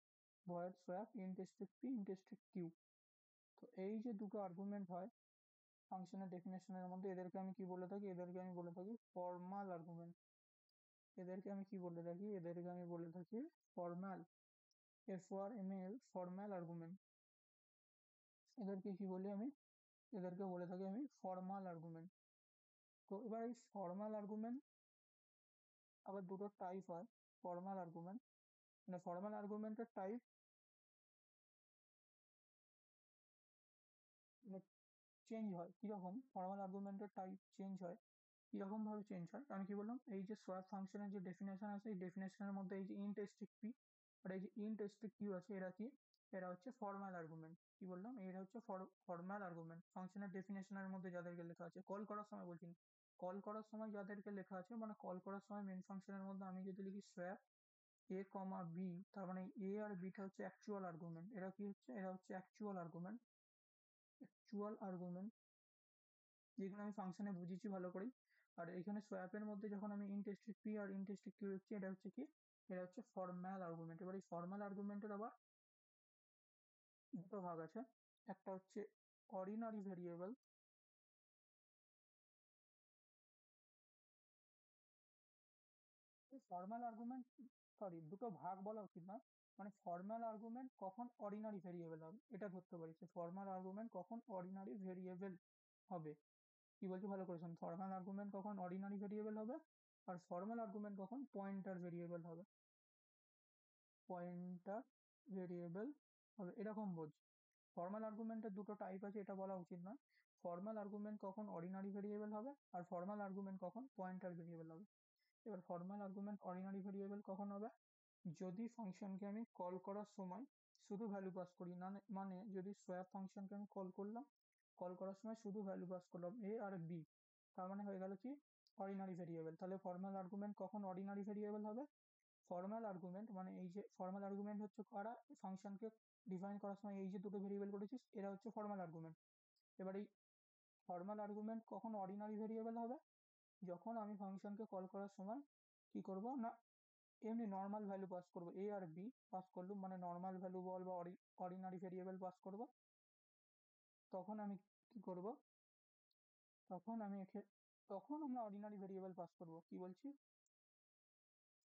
A: void swap int asterisk p int asterisk q. তো এই যে দুটো আর্গুমেন্ট হয় ফাংশনের ডেফিনেশনের মধ্যে, এদেরকে আমি কি বলে থাকি, এদেরকে আমি বলে থাকি ফর্মাল আর্গুমেন্ট। এদেরকে আমি কি বলে থাকি, এদেরকে আমি বলে থাকি ফর্মাল, FORMAL, ফর্মাল আর্গুমেন্ট। এদেরকে কি বলি আমি, এদেরকে বলে থাকি আমি ফর্মাল আর্গুমেন্ট। তো এবার এই ফর্মাল আর্গুমেন্ট আবার দুটো টাইপ হয়। ফর্মাল আর্গুমেন্ট, মানে ফর্মাল আর্গুমেন্টের টাইপ চেঞ্জ হয় কিরকম, ফর্মাল আর্গুমেন্টের টাইপ চেঞ্জ হয় কিরকম ভাবে চেঞ্জ হয়, আমি কি বললাম, এই যে সোয়াপ ফাংশনের যে ডেফিনেশন আছে, এই ডেফিনেশনের মধ্যে এই যে ইন্ট স্ট্রিক্ট পি আর এই যে ইন্ট স্ট্রিক্ট কিউ আছে, এরা কি, এরা হচ্ছে ফর্মাল আর্গুমেন্ট। কি বললাম, এরা হচ্ছে ফর্মাল আর্গুমেন্ট, ফাংশনের ডেফিনেশনের মধ্যে যাদেরকে লেখা আছে, কল করার সময় বলছি না, কল করার সময় যাদেরকে লেখা আছে, মানে কল করার সময় মেন ফাংশনের মধ্যে আমি যদি লিখি সোয়াপ এ কমা বি, তার মানে এ আর বিটা হচ্ছে অ্যাকচুয়াল আর্গুমেন্ট। এরা কি হচ্ছে, এরা হচ্ছে অ্যাকচুয়াল আর্গুমেন্ট, অ্যাকচুয়াল আর্গুমেন্ট, যেগুলো আমি ফাংশনে বুঝেছি ভালো করে। আর এখানে সোয়াপের মধ্যে যখন আমি int P R int Q লিখছি, এটা হচ্ছে কি, এটা হচ্ছে ফর্মাল আর্গুমেন্ট। এবার এই ফর্মাল আর্গুমেন্টের আবার দুটো ভাগ আছে, একটা হচ্ছে ordinary variable, formal argument, sorry দুটো ভাগ বলা উচিত না, মানে ফর্মাল আর্গুমেন্ট কখন অর্ডিনারি ভেরিয়েবল হবে এটা ধরতে পারি, ফর্মাল আর্গুমেন্ট কখন অর্ডিনারি ভেরিয়েবল হবে। কি বলছি ভালো করে শোন, ফর্মাল আর্গুমেন্ট কখন অর্ডিনারি ভেরিয়েবল হবে, আর ফর্মাল আর্গুমেন্ট কখন পয়েন্টার ভেরিয়েবল হবে, পয়েন্টার ভেরিয়েবল হবে, এরকম বোঝ। ফর্মাল আর্গুমেন্টের দুটো টাইপ আছে, এটা বলা উচিত নয়। ফর্মাল আর্গুমেন্ট কখন অর্ডিনারি ভেরিয়েবল হবে, আর ফর্মাল আর্গুমেন্ট কখন পয়েন্টার ভেরিয়েবল হবে। এবার ফর্মাল আর্গুমেন্ট অর্ডিনারি ভেরিয়েবল কখন হবে, যদি ফাংশনকে আমি কল করার সময় শুধু ভ্যালু পাস করি, না মানে যদি সোয়াপ ফাংশনকে আমি কল করলাম, কল করার সময় শুধু ভ্যালু পাস করলাম এ আর বি, তার মানে হয়ে গেল কি, অর্ডিনারি ভেরিয়েবল। তাহলে ফর্মাল আর্গুমেন্ট কখন অর্ডিনারি ভেরিয়েবল হবে, ফর্মাল আর্গুমেন্ট মানে এই যে ফর্মাল আর্গুমেন্ট হচ্ছে কারা, ফাংশনকে ডিফাইন করার সময় এই যে দুটো ভেরিয়েবল করেছিস, এরা হচ্ছে ফর্মাল আর্গুমেন্ট। এবার এই ফর্মাল আর্গুমেন্ট কখন অর্ডিনারি ভেরিয়েবল হবে, যখন আমি ফাংশনকে কল করার সময় কি করব না, এমনি নর্মাল ভ্যালু পাস করব, এ আর বি পাস করলাম, মানে নর্মাল ভ্যালু বল বা অর্ডিনারি ভেরিয়েবল পাস করব, তখন আমি কি করব, তখন আমি তখন আমরা অর্ডিনারি ভেরিয়েবল পাস করব, কি বলছি,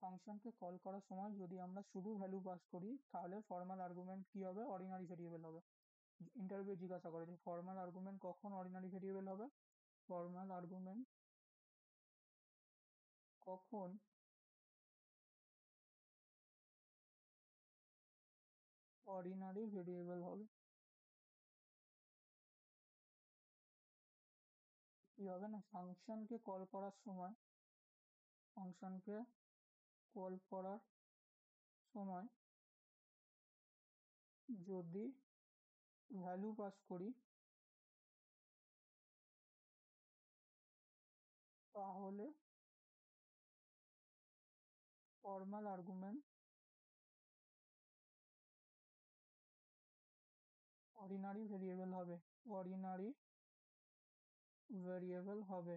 A: ফাংশনকে কল করার সময় যদি আমরা শুধু ভ্যালু পাস করি তাহলে ফর্মাল আর্গুমেন্ট কি হবে, অর্ডিনারি ভেরিয়েবল হবে। ইন্টারভিউ জিজ্ঞাসা করে যে ফর্মাল আর্গুমেন্ট কখন অর্ডিনারি ভেরিয়েবল হবে, ফর্মাল আর্গুমেন্ট কখন অর্ডিনারি ভেরিয়েবল হবে। কি হবে না, ফাংশনকে কল করার সময়, ফাংশনকে কল করার সময় যদি ভ্যালু পাস করি তাহলে ফর্মাল আর্গুমেন্ট অর্ডিনারি ভেরিয়েবল হবে, অর্ডিনারি ভেরিয়েবল হবে।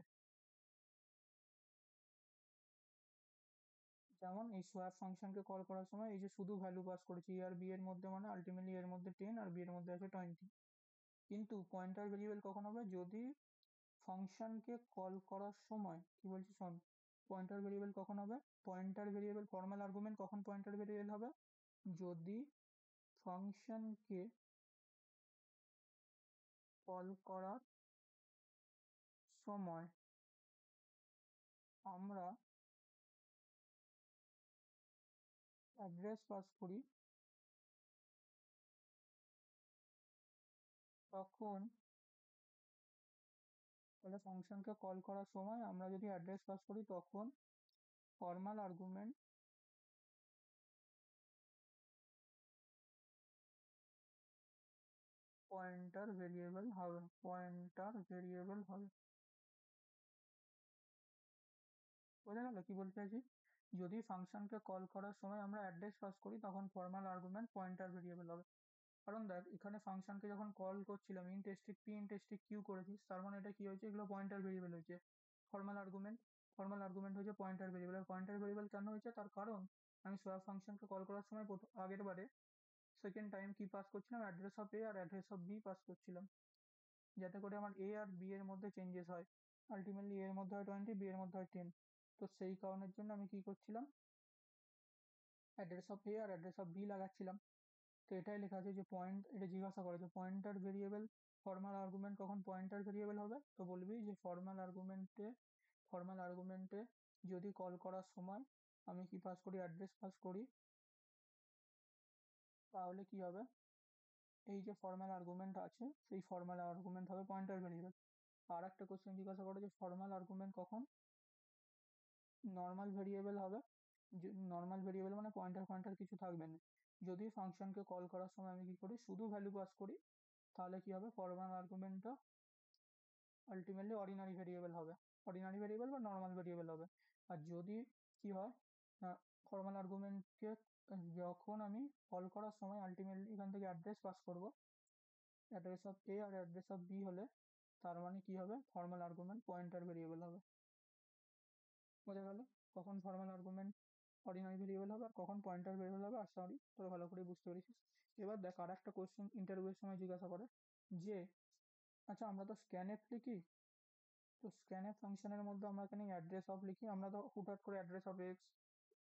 A: যেমন এই সোয়াপ ফাংশনকে কল করার সময় এই যে শুধু ভ্যালু পাস করেছি এ আর বি এর মধ্যে, মানে আলটিমেটলি এর মধ্যে 10 আর বি এর মধ্যে আছে 20। কিন্তু পয়েন্টার ভেরিয়েবল কখন হবে, যদি ফাংশনকে কল করার সময়, কি বলছি শোন, পয়েন্টার ভেরিয়েবল কখন হবে, পয়েন্টার ভেরিয়েবল ফর্মাল আর্গুমেন্ট কখন পয়েন্টার ভেরিয়েবল হবে, যদি ফাংশনকে কল করার সময় আমরা অ্যাড্রেস পাস করি, তখন, তাহলে ফাংশনকে কল করার সময় আমরা যদি অ্যাড্রেস পাস করি তখন ফর্মাল আর্গুমেন্ট পয়েন্টার ভেরিয়েবল হবে, পয়েন্টার ভেরিয়েবল হবে। বোঝা গেল কি বলতে চাইছি, যদি ফাংশনকে কল করার সময় আমরা অ্যাড্রেস পাস করি তখন ফর্মাল আর্গুমেন্ট পয়েন্টার ভেরিয়েবল হবে। কারণ দেখ এখানে ফাংশনকে যখন কল করছিলাম int asterisk p int asterisk q করেছিস, তার মানে এটা কি হয়েছে, এগুলো পয়েন্টার ভেরিয়েবল হয়েছে। ফর্মাল আর্গুমেন্ট, ফর্মাল আর্গুমেন্ট হয়েছে পয়েন্টার ভেরিয়েবল। আর পয়েন্টার ভেরিয়েবল কেন হয়েছে, তার কারণ আমি সোয়াপ ফাংশনকে কল করার সময় আগের বারে সেকেন্ড টাইম কি পাস করছিলাম, অ্যাড্রেস অফ এ আর অ্যাড্রেস অফ বি পাস করছিলাম, যাতে করে আমার এ আর বি এর মধ্যে চেঞ্জেস হয়। আলটিমেটলি এর মধ্যে হয় 20, বি এর মধ্যে হয় 10। তো সেই কারণের জন্য আমি কি করছিলাম, অ্যাড্রেস অফ এ আর অ্যাড্রেস অফ বি লাগাচ্ছিলাম। তো এটাই লেখা আছে যে পয়েন্ট, এটা জিজ্ঞাসা করে যে পয়েন্টার ভেরিয়েবল ফর্মাল আর্গুমেন্ট কখন পয়েন্টার ভেরিয়েবল হবে, তো বলবি যে ফর্মাল আর্গুমেন্টে যদি কল করার সময় আমি কি পাস করি, অ্যাড্রেস পাস করি, তাহলে কি হবে, এই যে ফর্মাল আর্গুমেন্ট আছে সেই ফর্মাল আর্গুমেন্ট হবে পয়েন্টার ভেরিয়েবল। আর একটা কোশ্চেন জিজ্ঞাসা করে যে ফর্মাল আর্গুমেন্ট কখন নর্মাল ভেরিয়েবল হবে, নর্মাল ভেরিয়েবল মানে পয়েন্টার পয়েন্টার কিছু থাকবে না। যদি ফাংশনকে কল করার সময় আমি কি করি, শুধু ভ্যালু পাস করি, তাহলে কি হবে, ফর্মাল আর্গুমেন্টটা আলটিমেটলি অর্ডিনারি ভেরিয়েবল হবে, অর্ডিনারি ভেরিয়েবল বা নর্মাল ভেরিয়েবল হবে। আর যদি কি হয়, ফর্মাল আর্গুমেন্টকে যখন আমি কল করার সময় আলটিমেটলি এখান থেকে অ্যাড্রেস পাস করব, অ্যাড্রেস অফ এ আর অ্যাড্রেস অফ বি হলে, তার মানে কি হবে, ফর্মাল আর্গুমেন্ট পয়েন্টার ভেরিয়েবল হবে। বোঝা গেল কখন ফর্মাল আর্গুমেন্ট অর্ডিনারি ভেরিয়েবল হবে আর কখন পয়েন্টার ভেরিয়েবল হবে। আশা করি তোরা ভালো করে বুঝতে পেরেছিস। এবার দেখ আর একটা কোশ্চেন ইন্টারভিউয়ের সময় জিজ্ঞাসা করে যে আচ্ছা আমরা তো স্ক্যানএফ লিখি, তো স্ক্যানএফ ফাংশনের মধ্যে আমরা এখানে অ্যাড্রেস অফ লিখি, আমরা তো হুটহাট করে অ্যাড্রেস অফ এক্স,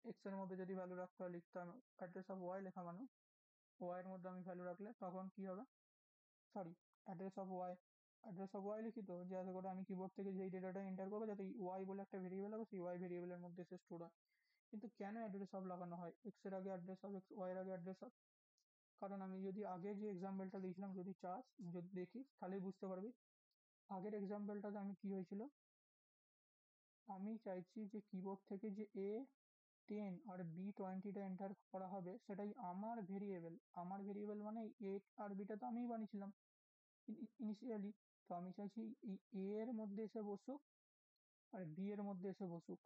A: এক্স এর মধ্যে যদি ভ্যালু রাখতে হয় লিখতাম অ্যাড্রেস অফ ওয়াই, লেখা মানে ওয়াই এর মধ্যে আমি ভ্যালু রাখলে তখন কি হবে, sorry, address of y, address of y লিখি তো, যাতে করে আমি কিবোর্ড থেকে যেই ডেটাটা এন্টার করবো যাতে ওয়াই বলে একটা ভেরিয়েবল হবে সেই ওয়াই ভেরিয়েবলের মধ্যে এসে স্টোর হয়। কিন্তু কেন অ্যাড্রেস অফ লাগানো হয়, এক্স এর আগে অ্যাড্রেস অফ এক্স, ওয়াই এর আগে অ্যাড্রেস অফ, কারণ আমি যদি আগে যে এক্সাম্পলটা দিয়েছিলাম যদি চাস, যদি দেখিস তাহলেই বুঝতে পারবি। আগের এক্সাম্পলটাতে আমি কি হয়েছিল, আমি চাইছি যে কিবোর্ড থেকে যে এ 10 আর বি 20টা এন্টার করা হবে সেটাই আমার ভেরিয়েবল, আমার ভেরিয়েবল মানে এ আর বিটা তো আমিই বানিয়েছিলাম ইনিশিয়ালি। তো আমি চাইছি এই এ এর মধ্যে এসে বসুক আর বি এর মধ্যে এসে বসুক,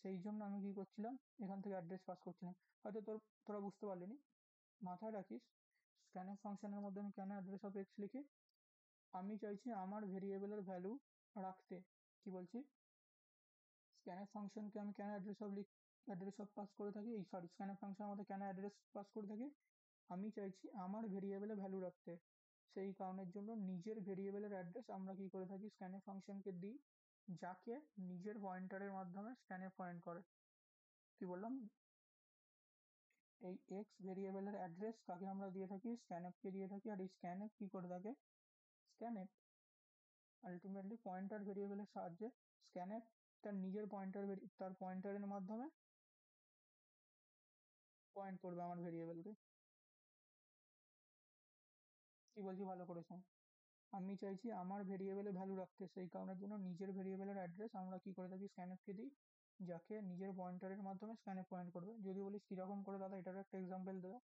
A: সেই জন্য আমি কি করছিলাম, এখান থেকে অ্যাড্রেস পাস করছিলাম। হয়তো তোরা বুঝতে পারলিনি, মাথায় রাখিস স্ক্যানএফ ফাংশনের মধ্যে আমি কেন অ্যাড্রেস অফ এক্স লিখি, আমি চাইছি আমার ভেরিয়েবলের ভ্যালু রাখতে। কি বলছি, স্ক্যানএফ ফাংশনকে আমি কেন অ্যাড্রেস অফ পাস করে থাকি, এই সরি স্ক্যানএফ ফাংশনের মধ্যে কেন অ্যাড্রেস পাস করে থাকি, আমি চাইছি আমার ভেরিয়েবলে ভ্যালু রাখতে। সেই কারণের জন্য নিজের ভেরিয়েবলের অ্যাড্রেস আমরা কি করে থাকি, স্ক্যানএফ ফাংশনকে দিই, যাকে নিজের পয়েন্টারের মাধ্যমে স্ক্যানএফ পয়েন্ট করে। কি বললাম, এই এক্স ভেরিয়েবলের অ্যাড্রেস কাকে আমরা দিয়ে থাকি, স্ক্যানএফকে দিয়ে থাকি। আর এই স্ক্যানএফ কি করে থাকে, স্ক্যানএফ আলটিমেটলি পয়েন্টার ভেরিয়েবলের সাহায্যে স্ক্যানএফ তার নিজের তার পয়েন্টারের মাধ্যমে পয়েন্ট করবে আমার ভেরিয়েবলকে। কি বলছি ভালো করে শোন, আমি চাইছি আমার ভেরিয়েবলে ভ্যালু রাখতে, সেই কারণের জন্য নিজের ভেরিয়েবলের অ্যাড্রেস আমরা কি করে থাকি, স্ক্যানএফকে দিই, যাকে নিজের পয়েন্টারের মাধ্যমে স্ক্যানএফ পয়েন্ট করবে। যদি বলিস কিরকম করে দাদা, এটার একটা এক্সাম্পল দেওয়া,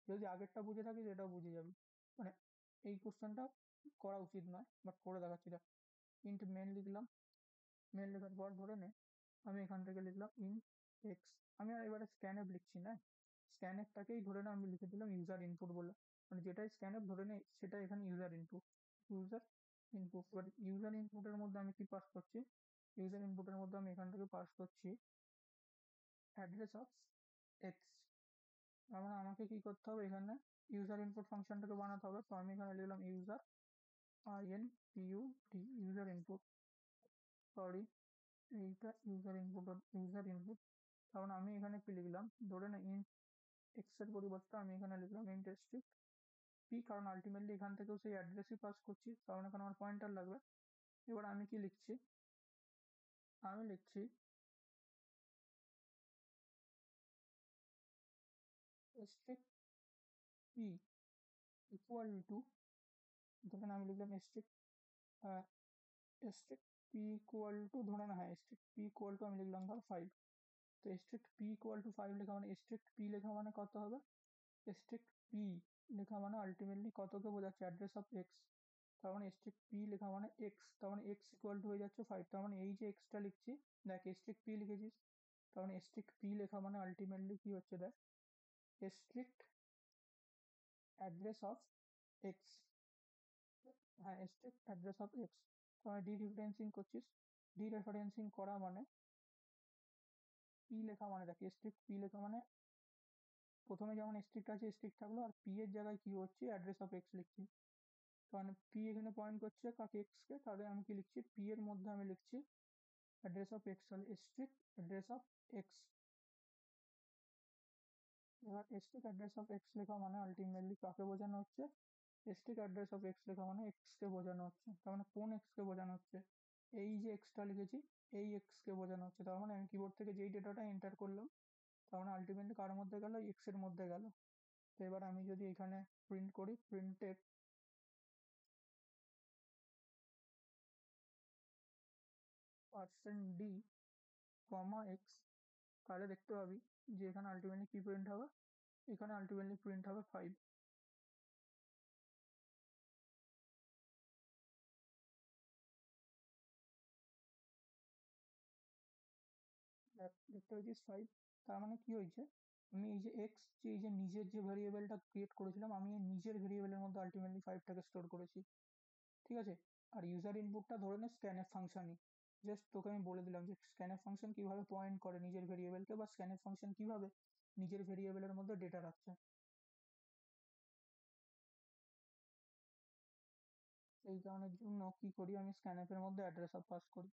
A: যদি আগেরটা বুঝে থাকিস এটাও বুঝে যাবি। মানে এই কোশ্চেনটা করা উচিত নয়, বাট করে দেখাচ্ছি। দেখ, ইন্ট মেন লিখলাম, মেন লেখার পর ধরে নে আমি এখান থেকে লিখলাম ইন্ট এক্স। আমি আর এবারে স্ক্যানএফ লিখছি না, স্ক্যানএফটাকেই ধরে না আমি লিখে দিলাম ইউজার ইনপুট বলে, মানে যেটাই স্ক্যানএফ ধরে নে সেটা এখানে ইউজার ইনপুট। ইউজার ইনপুট, এবার ইউজার ইনপুটের মধ্যে আমি কি পাস করছি, ইউজার ইনপুটের মধ্যে আমি এখান থেকে পাস করছি অ্যাড্রেস অফ এক্স। তার মানে আমাকে কি করতে হবে, এখানে ইউজার ইনপুট ফাংশনটাকে বানাতে হবে। তো আমি এখানে লিখলাম user INPUT, user input, sorry এইটা ইউজার ইনপুট। কারণ আমি এখানে কি লিখলাম, ধরে না ইন্ট এক্স এর পরিবর্তে আমি এখানে লিখলাম ইন্ট স্ট্রিক্ট পি, কারণ আলটিমেটলি এখান থেকেও সেই অ্যাড্রেসই পাস করছি, কারণ এখানে আমার পয়েন্টার লাগবে। এবার আমি কি লিখছি, আমি লিখছি স্ট্রিক্ট পি ইকুয়াল টু, ধরেন আমি লিখলাম strict strict P equal to, ধরে না হ্যাঁ স্ট্রিক্ট পি ইকুয়াল টু আমি লিখলাম ধর 5। তো স্ট্রিক্ট পি ইকুয়াল টু 5 লেখা মানে, স্ট্রিক্ট পি লেখা মানে কত হবে, স্ট্রিক্ট পি লেখা মানে আলটিমেটলি কতকে বোঝাচ্ছে, অ্যাড্রেস অফ এক্স। তার মানে স্ট্রিক্ট পি লেখা মানে এক্স, তার মানে এক্স ইকুয়াল টু হয়ে যাচ্ছে 5। তার মানে এই যে এক্সটা লিখছি, দেখ স্ট্রিক্ট পি লিখেছিস, তার মানে স্ট্রিক্ট পি লেখা মানে আলটিমেটলি কি হচ্ছে, দেখ স্ট্রিক্ট অ্যাড্রেস অফ এক্স। হ্যাঁ স্ট্রিক্ট অ্যাড্রেস অফ এক্স। তার মানে ডি রেফারেন্সিং করছিস, ডি রেফারেন্সিং করা মানে পি লেখা মানে, দেখ স্ট্রিক্ট পি লেখা মানে প্রথমে যেমন স্ট্রিক্ট আছে স্ট্রিক্ট থাকলো, আর পি এর জায়গায় কি হচ্ছে, অ্যাড্রেস অফ এক্স লিখছি। কারণ পি এখানে পয়েন্ট করছে কাকে, এক্স কে, তাহলে আমি কি লিখছি, পি এর মধ্যে আমি লিখছি অ্যাড্রেস অফ এক্স, তাহলে স্ট্রিক্ট অ্যাড্রেস অফ এক্স। এবার স্ট্রিক্ট অ্যাড্রেস অফ এক্স লেখা মানে আলটিমেটলি কাকে বোঝানো হচ্ছে, স্ট্রিক্ট অ্যাড্রেস অফ এক্স লেখা মানে এক্স কে বোঝানো হচ্ছে। তার মানে কোন এক্স কে বোঝানো হচ্ছে, এই যে এক্সটা লিখেছি এই এক্স কে বোঝানো হচ্ছে। তার মানে আমি কিবোর্ড থেকে যেই ডেটাটা এন্টার করলাম, তার মানে আলটিমেটলি কার মধ্যে গেল, এক্স এর মধ্যে গেল। তো এবার আমি যদি এখানে প্রিন্ট করি, প্রিন্টেড %d, এক্স, তাহলে দেখতে পাবি যে এখানে আলটিমেটলি কি প্রিন্ট হবে, এখানে আলটিমেটলি প্রিন্ট হবে 5। দেখতে পাচ্ছিস 5। তার মানে কি হয়েছে, আমি এই যে এক্স, যে এই যে নিজের যে ভেরিয়েবলটা ক্রিয়েট করেছিলাম, আমি এই নিজের ভেরিয়েবলের মধ্যে আলটিমেটলি 5টাকে স্টোর করেছি। ঠিক আছে, আর ইউজার ইনপুটটা ধরে নে স্ক্যানএফ ফাংশনই। জাস্ট তোকে আমি বলে দিলাম যে স্ক্যানএফ ফাংশন কিভাবে পয়েন্ট করে নিজের ভেরিয়েবলকে, বা স্ক্যানএফ ফাংশন কিভাবে নিজের ভেরিয়েবলের মধ্যে ডেটা রাখছে। এই কারণের জন্য কি করি, আমি স্ক্যানএফ এর মধ্যে অ্যাড্রেস অফ পাস করি।